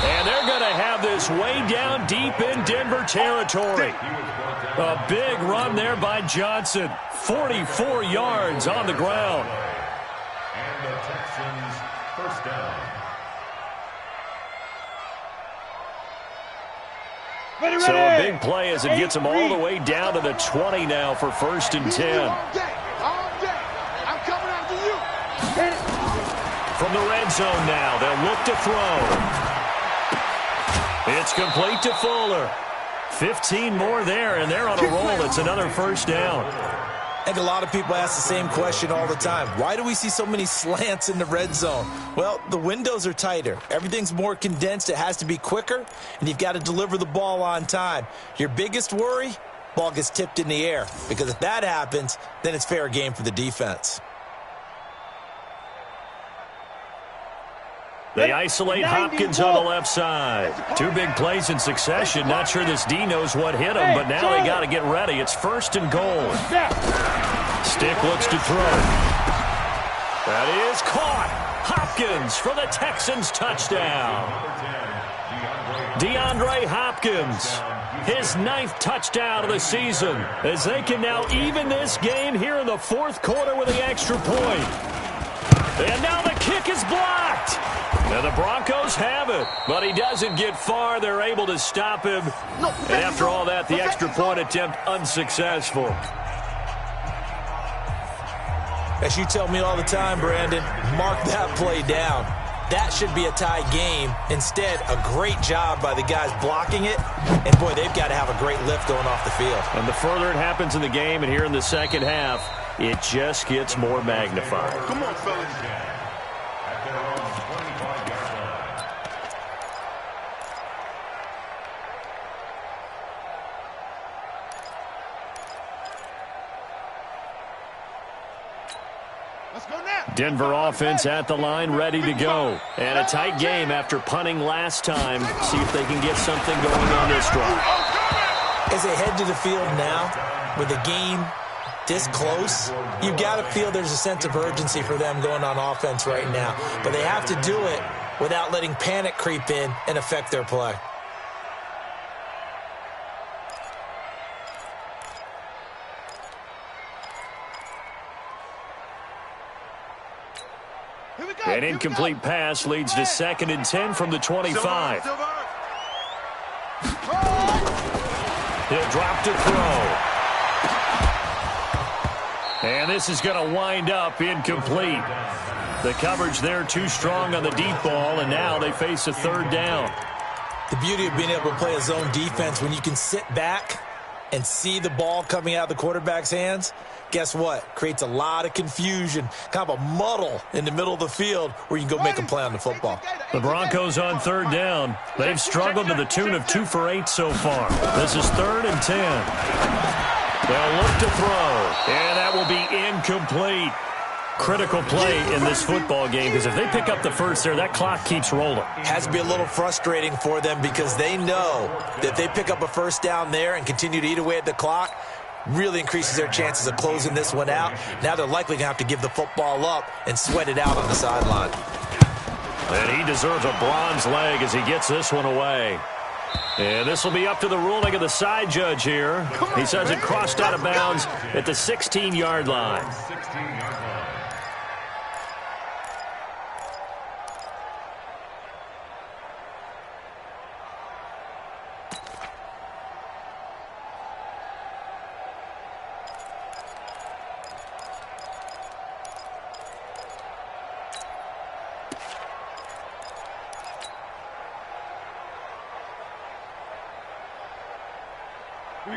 And they're going to have this way down deep in Denver territory. A big run there by Johnson. 44 yards on the ground. And the Texans 1st down. So a big play as it gets them all the way down to the 20 now for 1st and 10. All day. I'm coming after you. From the red zone now, they'll look to throw. It's complete to Fuller. 15 more there, and they're on a roll. It's another 1st down. I think a lot of people ask the same question all the time. Why do we see so many slants in the red zone? Well, the windows are tighter. Everything's more condensed. It has to be quicker, and you've got to deliver the ball on time. Your biggest worry, ball gets tipped in the air, because if that happens, then it's fair game for the defense. They isolate Hopkins on the left side. 2 big plays in succession. Not sure this D knows what hit him, but now they got to get ready. It's 1st and goal. Stick looks to throw. That is caught. Hopkins for the Texans touchdown. DeAndre Hopkins, his 9th touchdown of the season, as they can now even this game here in the 4th quarter with the extra point. And now the kick is blocked. And the Broncos have it, but he doesn't get far. They're able to stop him. And after all that, the extra point attempt unsuccessful. As you tell me all the time, Brandon, mark that play down. That should be a tie game. Instead, a great job by the guys blocking it. And, boy, they've got to have a great lift going off the field. And the further it happens in the game and here in the second half, it just gets more magnified. Come on, fellas. At their own 25-yard line. Let's go now. Denver offense at the line, ready to go. And a tight game after punting last time. See if they can get something going on this drive. As they head to the field now, with the game this close, you've got to feel there's a sense of urgency for them going on offense right now. But they have to do it without letting panic creep in and affect their play. An incomplete pass leads to 2nd and 10 from the 25. He'll drop to throw. And this is going to wind up incomplete. The coverage there too strong on the deep ball, and now they face a 3rd down. The beauty of being able to play a zone defense, when you can sit back and see the ball coming out of the quarterback's hands, guess what? Creates a lot of confusion, kind of a muddle in the middle of the field where you can go make a play on the football. The Broncos on 3rd down. They've struggled to the tune of 2 for 8 so far. This is 3rd and 10. They'll look to throw, and that will be incomplete. Critical play in this football game, because if they pick up the first there, that clock keeps rolling. Has to be a little frustrating for them because they know that if they pick up a first down there and continue to eat away at the clock, really increases their chances of closing this one out. Now they're likely going to have to give the football up and sweat it out on the sideline. And he deserves a bronze leg as he gets this one away. And this will be up to the ruling of the side judge here. He says it crossed out of bounds at the 16-yard line. 16-yard line.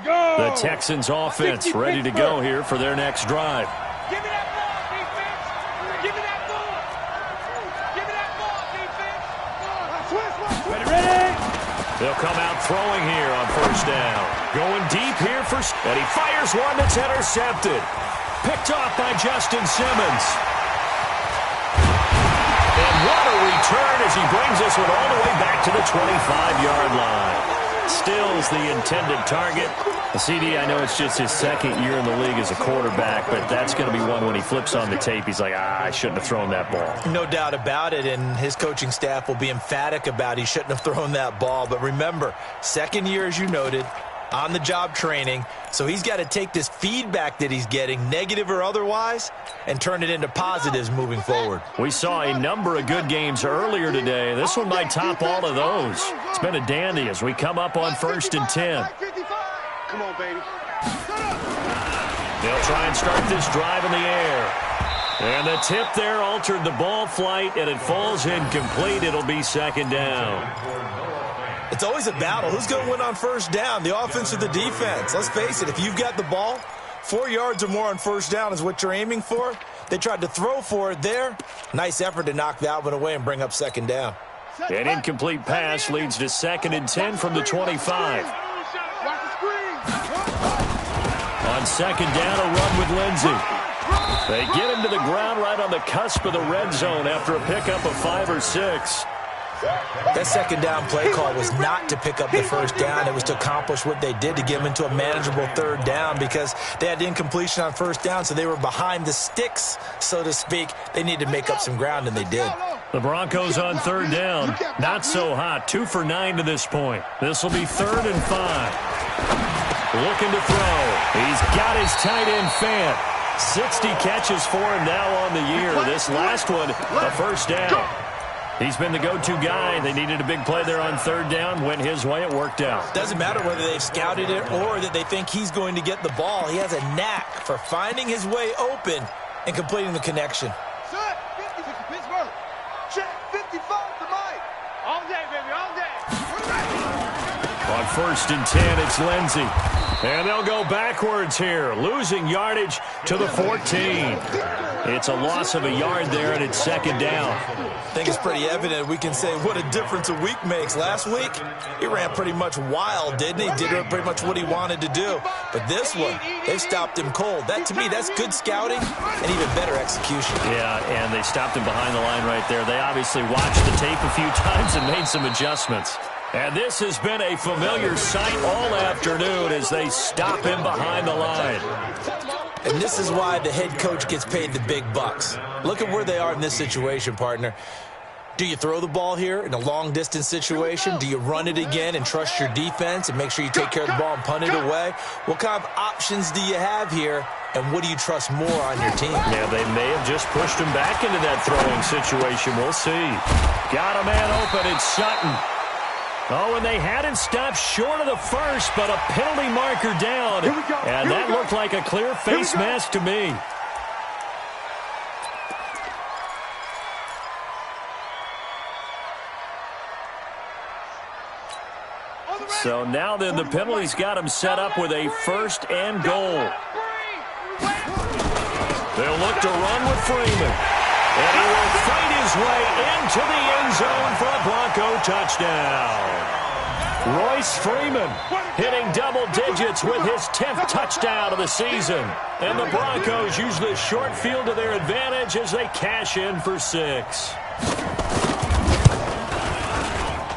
The Texans offense ready to go here for their next drive. Give me that ball, defense. Give me that ball. Give me that ball, defense. Ready. They'll come out throwing here on 1st down. Going deep here and he fires one that's intercepted. Picked off by Justin Simmons. And what a return as he brings this one all the way back to the 25-yard line. Stills the intended target. CD, I know it's just his 2nd year in the league as a quarterback, but that's going to be one when he flips on the tape. He's like, I shouldn't have thrown that ball. No doubt about it, and his coaching staff will be emphatic about he shouldn't have thrown that ball. But remember, 2nd year, as you noted, on-the-job training. So he's got to take this feedback that he's getting, negative or otherwise, and turn it into positives moving forward. We saw a number of good games earlier today. This one might top all of those. It's been a dandy as we come up on 1st and 10. Come on, baby. They'll try and start this drive in the air. And the tip there altered the ball flight, and it falls incomplete. It'll be 2nd down. It's always a battle. Who's going to win on 1st down, the offense or the defense? Let's face it, if you've got the ball, 4 yards or more on 1st down is what you're aiming for. They tried to throw for it there. Nice effort to knock that one away and bring up 2nd down. An incomplete pass leads to 2nd and 10 from the 25. On 2nd down, a run with Lindsey. They get him to the ground right on the cusp of the red zone after a pickup of 5 or 6. That 2nd down play call was not to pick up the 1st down. It was to accomplish what they did to get them into a manageable 3rd down because they had incompletion on 1st down, so they were behind the sticks, so to speak. They needed to make up some ground, and they did. The Broncos on third down. Not so hot. 2 for 9 to this point. This will be 3rd and 5. Looking to throw. He's got his tight end fan. 60 catches for him now on the year. This last one, a first down. He's been the go-to guy. They needed a big play there on third down. Went his way. It worked out. Doesn't matter whether they've scouted it or that they think he's going to get the ball. He has a knack for finding his way open and completing the connection. Set. 56 to Pittsburgh. Check. 55 to Mike. All day, baby, all day. On 1st and 10, it's Lindsey. And they'll go backwards here, losing yardage to the 14. It's a loss of a yard there, and it's 2nd down. I think it's pretty evident. We can say what a difference a week makes. Last week, he ran pretty much wild, didn't he? Did pretty much what he wanted to do. But this one, they stopped him cold. That, to me, that's good scouting and even better execution. Yeah, and they stopped him behind the line right there. They obviously watched the tape a few times and made some adjustments. And this has been a familiar sight all afternoon as they stop him behind the line. And this is why the head coach gets paid the big bucks. Look at where they are in this situation, partner. Do you throw the ball here in a long-distance situation? Do you run it again and trust your defense and make sure you take care of the ball and punt it away? What kind of options do you have here, and what do you trust more on your team? Yeah, they may have just pushed him back into that throwing situation. We'll see. Got a man open. It's Sutton. Oh, and they had him stopped short of the first, but a penalty marker down. And that looked like a clear face mask to me. So now then the penalty's got him set up with a 1st and goal. They'll look to run with Freeman. And he will fight his way into the end zone for a Bronco touchdown. Royce Freeman hitting double digits with his 10th touchdown of the season. And the Broncos use the short field to their advantage as they cash in for 6.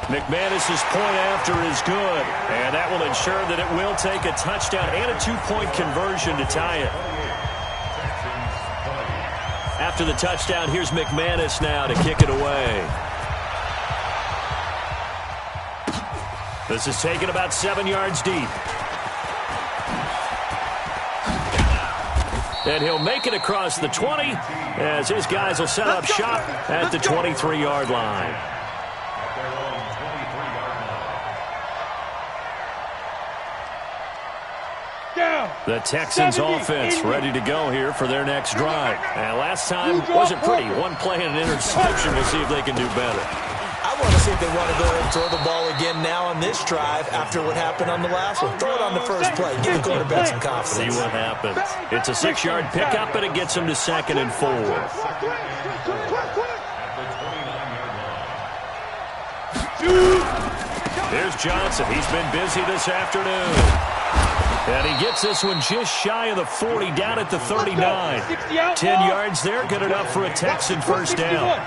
McManus's point after is good, and that will ensure that it will take a touchdown and a 2-point conversion to tie it. After the touchdown, here's McManus now to kick it away. This is taken about 7 yards deep. And he'll make it across the 20 as his guys will set up shop at the 23-yard line. The Texans offense ready to go here for their next drive. And last time wasn't pretty. One play and an interception. We'll see if they can do better. I want to see if they want to go ahead and throw the ball again now on this drive after what happened on the last one. Throw it on the first play. Give the quarterback some confidence. See what happens. It's a 6-yard pickup, and it gets him to 2nd and 4. Here's Johnson. He's been busy this afternoon. And he gets this one just shy of the 40, down at the 39. 10 yards there, good enough for a Texan first down.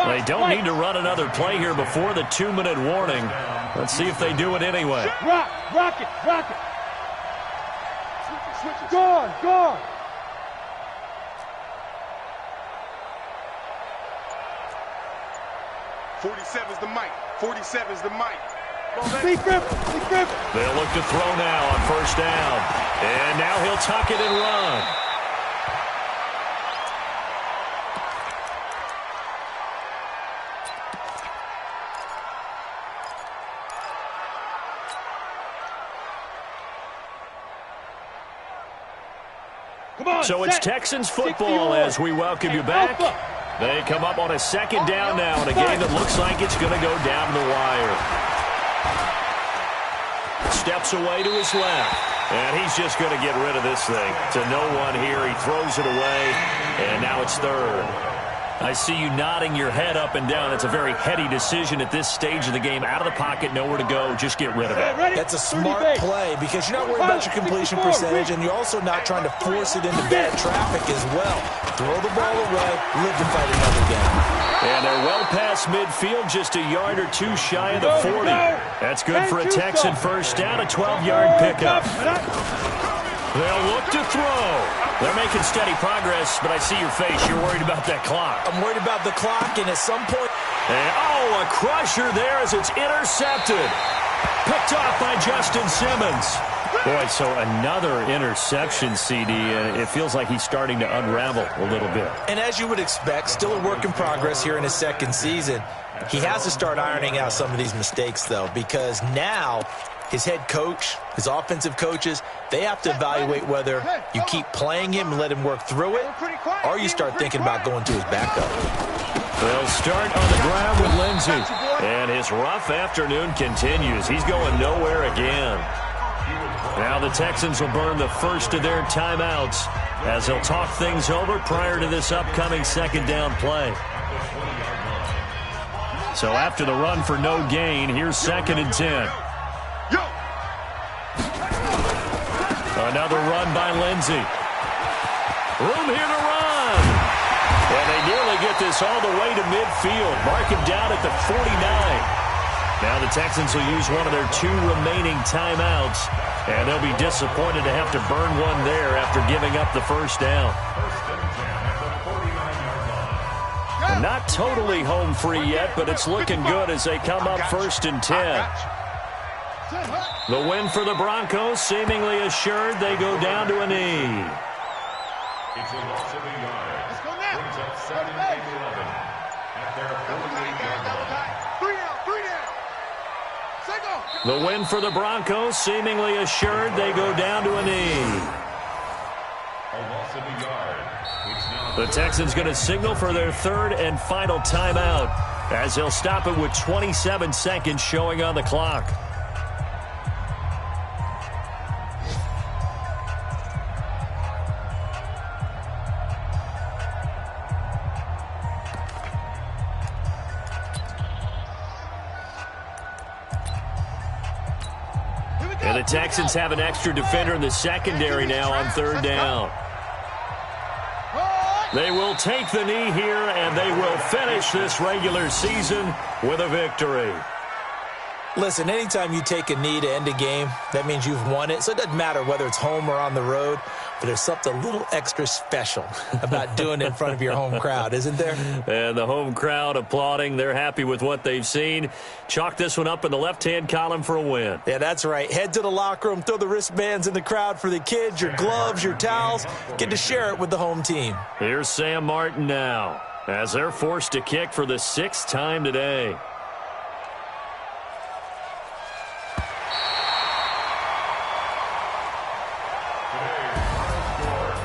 They don't need to run another play here before the 2-minute warning. Let's see if they do it anyway. Rock it. Go on. 47's the mic. 47's the mic. They'll look to throw now on first down. And now he'll tuck it and run. So it's Texans football as we welcome you back. They come up on a 2nd down now in a game that looks like it's going to go down the wire. Steps away to his left. And he's just going to get rid of this thing. To no one here. He throws it away. And now it's 3rd. I see you nodding your head up and down. It's a very heady decision at this stage of the game. Out of the pocket, nowhere to go. Just get rid of it. That's a smart play because you're not worried about your completion percentage, and you're also not trying to force it into bad traffic as well. Throw the ball away, live to fight another game. And they're well past midfield, just a yard or 2 shy of the 40. That's good for a Texan first down, a 12-yard pickup. They'll look to throw. They're making steady progress, but I see your face. You're worried about that clock. I'm worried about the clock, and at some point... And, a crusher there as it's intercepted. Picked off by Justin Simmons. Boy, so another interception, CD, and it feels like he's starting to unravel a little bit. And as you would expect, still a work in progress here in his second season. He has to start ironing out some of these mistakes, though, because now his head coach, his offensive coaches, they have to evaluate whether you keep playing him and let him work through it, or you start thinking about going to his backup. They'll start on the ground with Lindsey. And his rough afternoon continues. He's going nowhere again. Now the Texans will burn the first of their timeouts as they'll talk things over prior to this upcoming second down play. So after the run for no gain, here's 2nd and 10. Another run by Lindsey. Room here to run. And they nearly get this all the way to midfield. Mark him down at the 49. Now the Texans will use one of their 2 remaining timeouts. And they'll be disappointed to have to burn one there after giving up the first down. Not totally home free yet, but it's looking good as they come up 1st and 10. The win for the Broncos, seemingly assured. They go down to a knee. It's a loss of a yard. Let's go now. Brings up 2nd and 11 at their 48-yard line. 3 down. Single. The win for the Broncos, seemingly assured. They go down to a knee. A loss of a yard. It's now The Texans going to signal for their 3rd and final timeout as they'll stop it with 27 seconds showing on the clock. And the Texans have an extra defender in the secondary now on 3rd down. They will take the knee here, and they will finish this regular season with a victory. Listen, anytime you take a knee to end a game, that means you've won it. So it doesn't matter whether it's home or on the road, but there's something a little extra special about doing it in front of your home crowd, isn't there? And the home crowd applauding. They're happy with what they've seen. Chalk this one up in the left-hand column for a win. Yeah, that's right. Head to the locker room, throw the wristbands in the crowd for the kids, your gloves, your towels. Get to share it with the home team. Here's Sam Martin now as they're forced to kick for the 6th time today.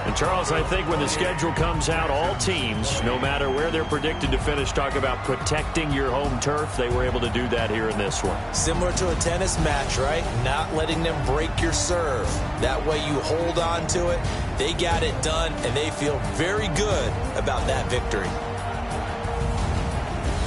And Charles, I think when the schedule comes out, all teams, no matter where they're predicted to finish, talk about protecting your home turf. They were able to do that here in this one. Similar to a tennis match, right? Not letting them break your serve. That way you hold on to it. They got it done, and they feel very good about that victory.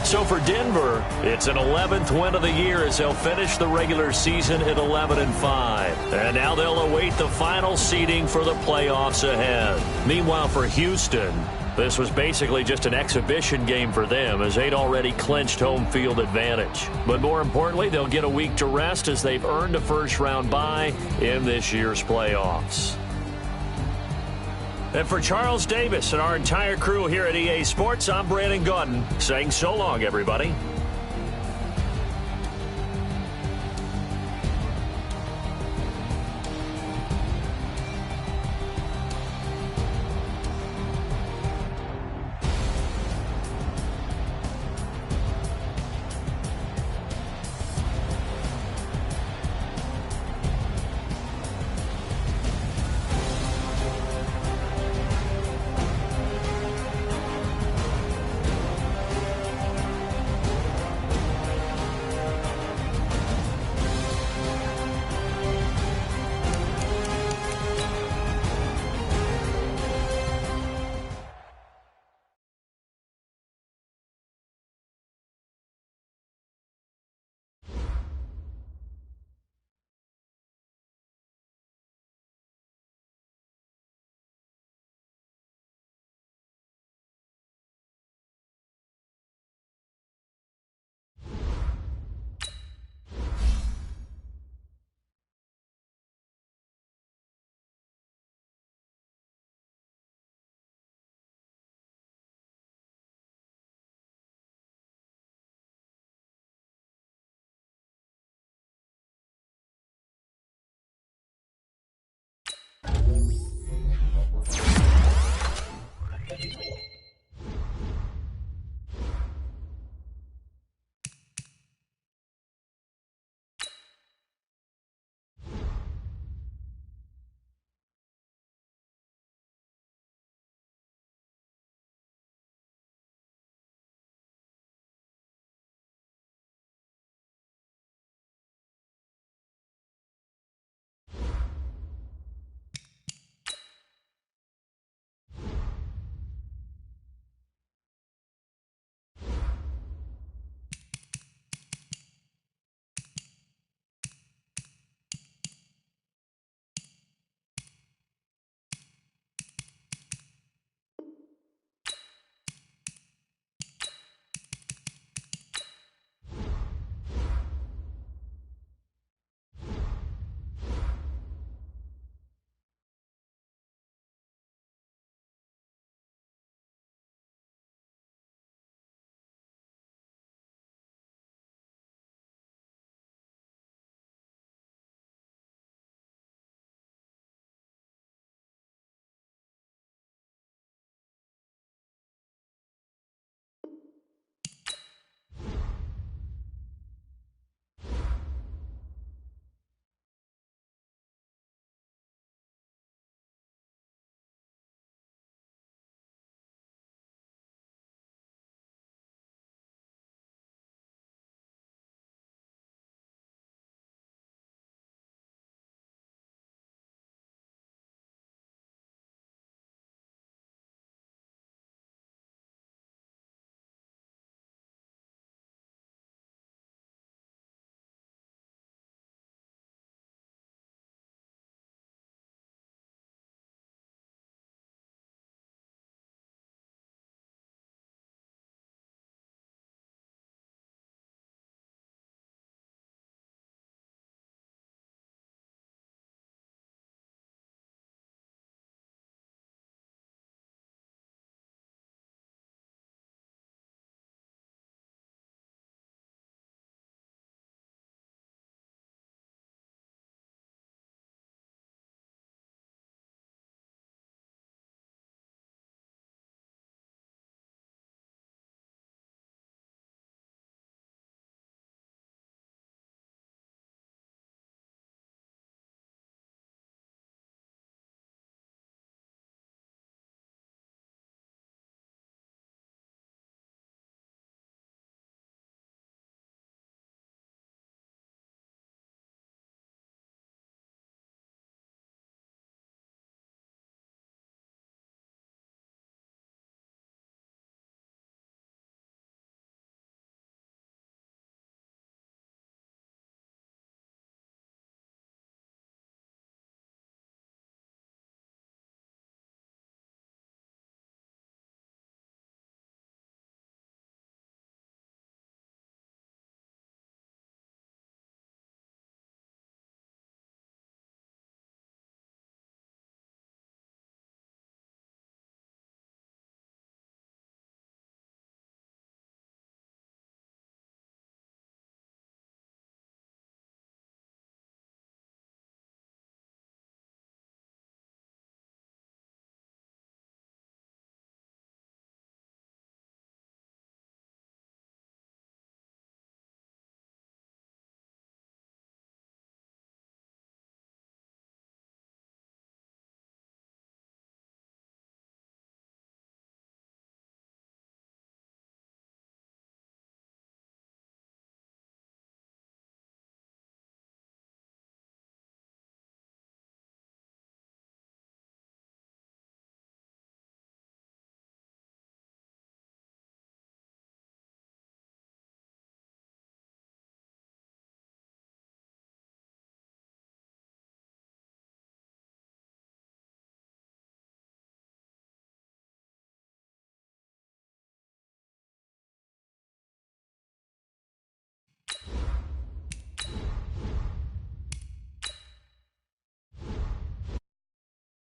So for Denver, it's an 11th win of the year as they'll finish the regular season at 11-5. And now they'll await the final seeding for the playoffs ahead. Meanwhile, for Houston, this was basically just an exhibition game for them as they'd already clinched home field advantage. But more importantly, they'll get a week to rest as they've earned a first-round bye in this year's playoffs. And for Charles Davis and our entire crew here at EA Sports, I'm Brandon Gaudin saying so long, everybody.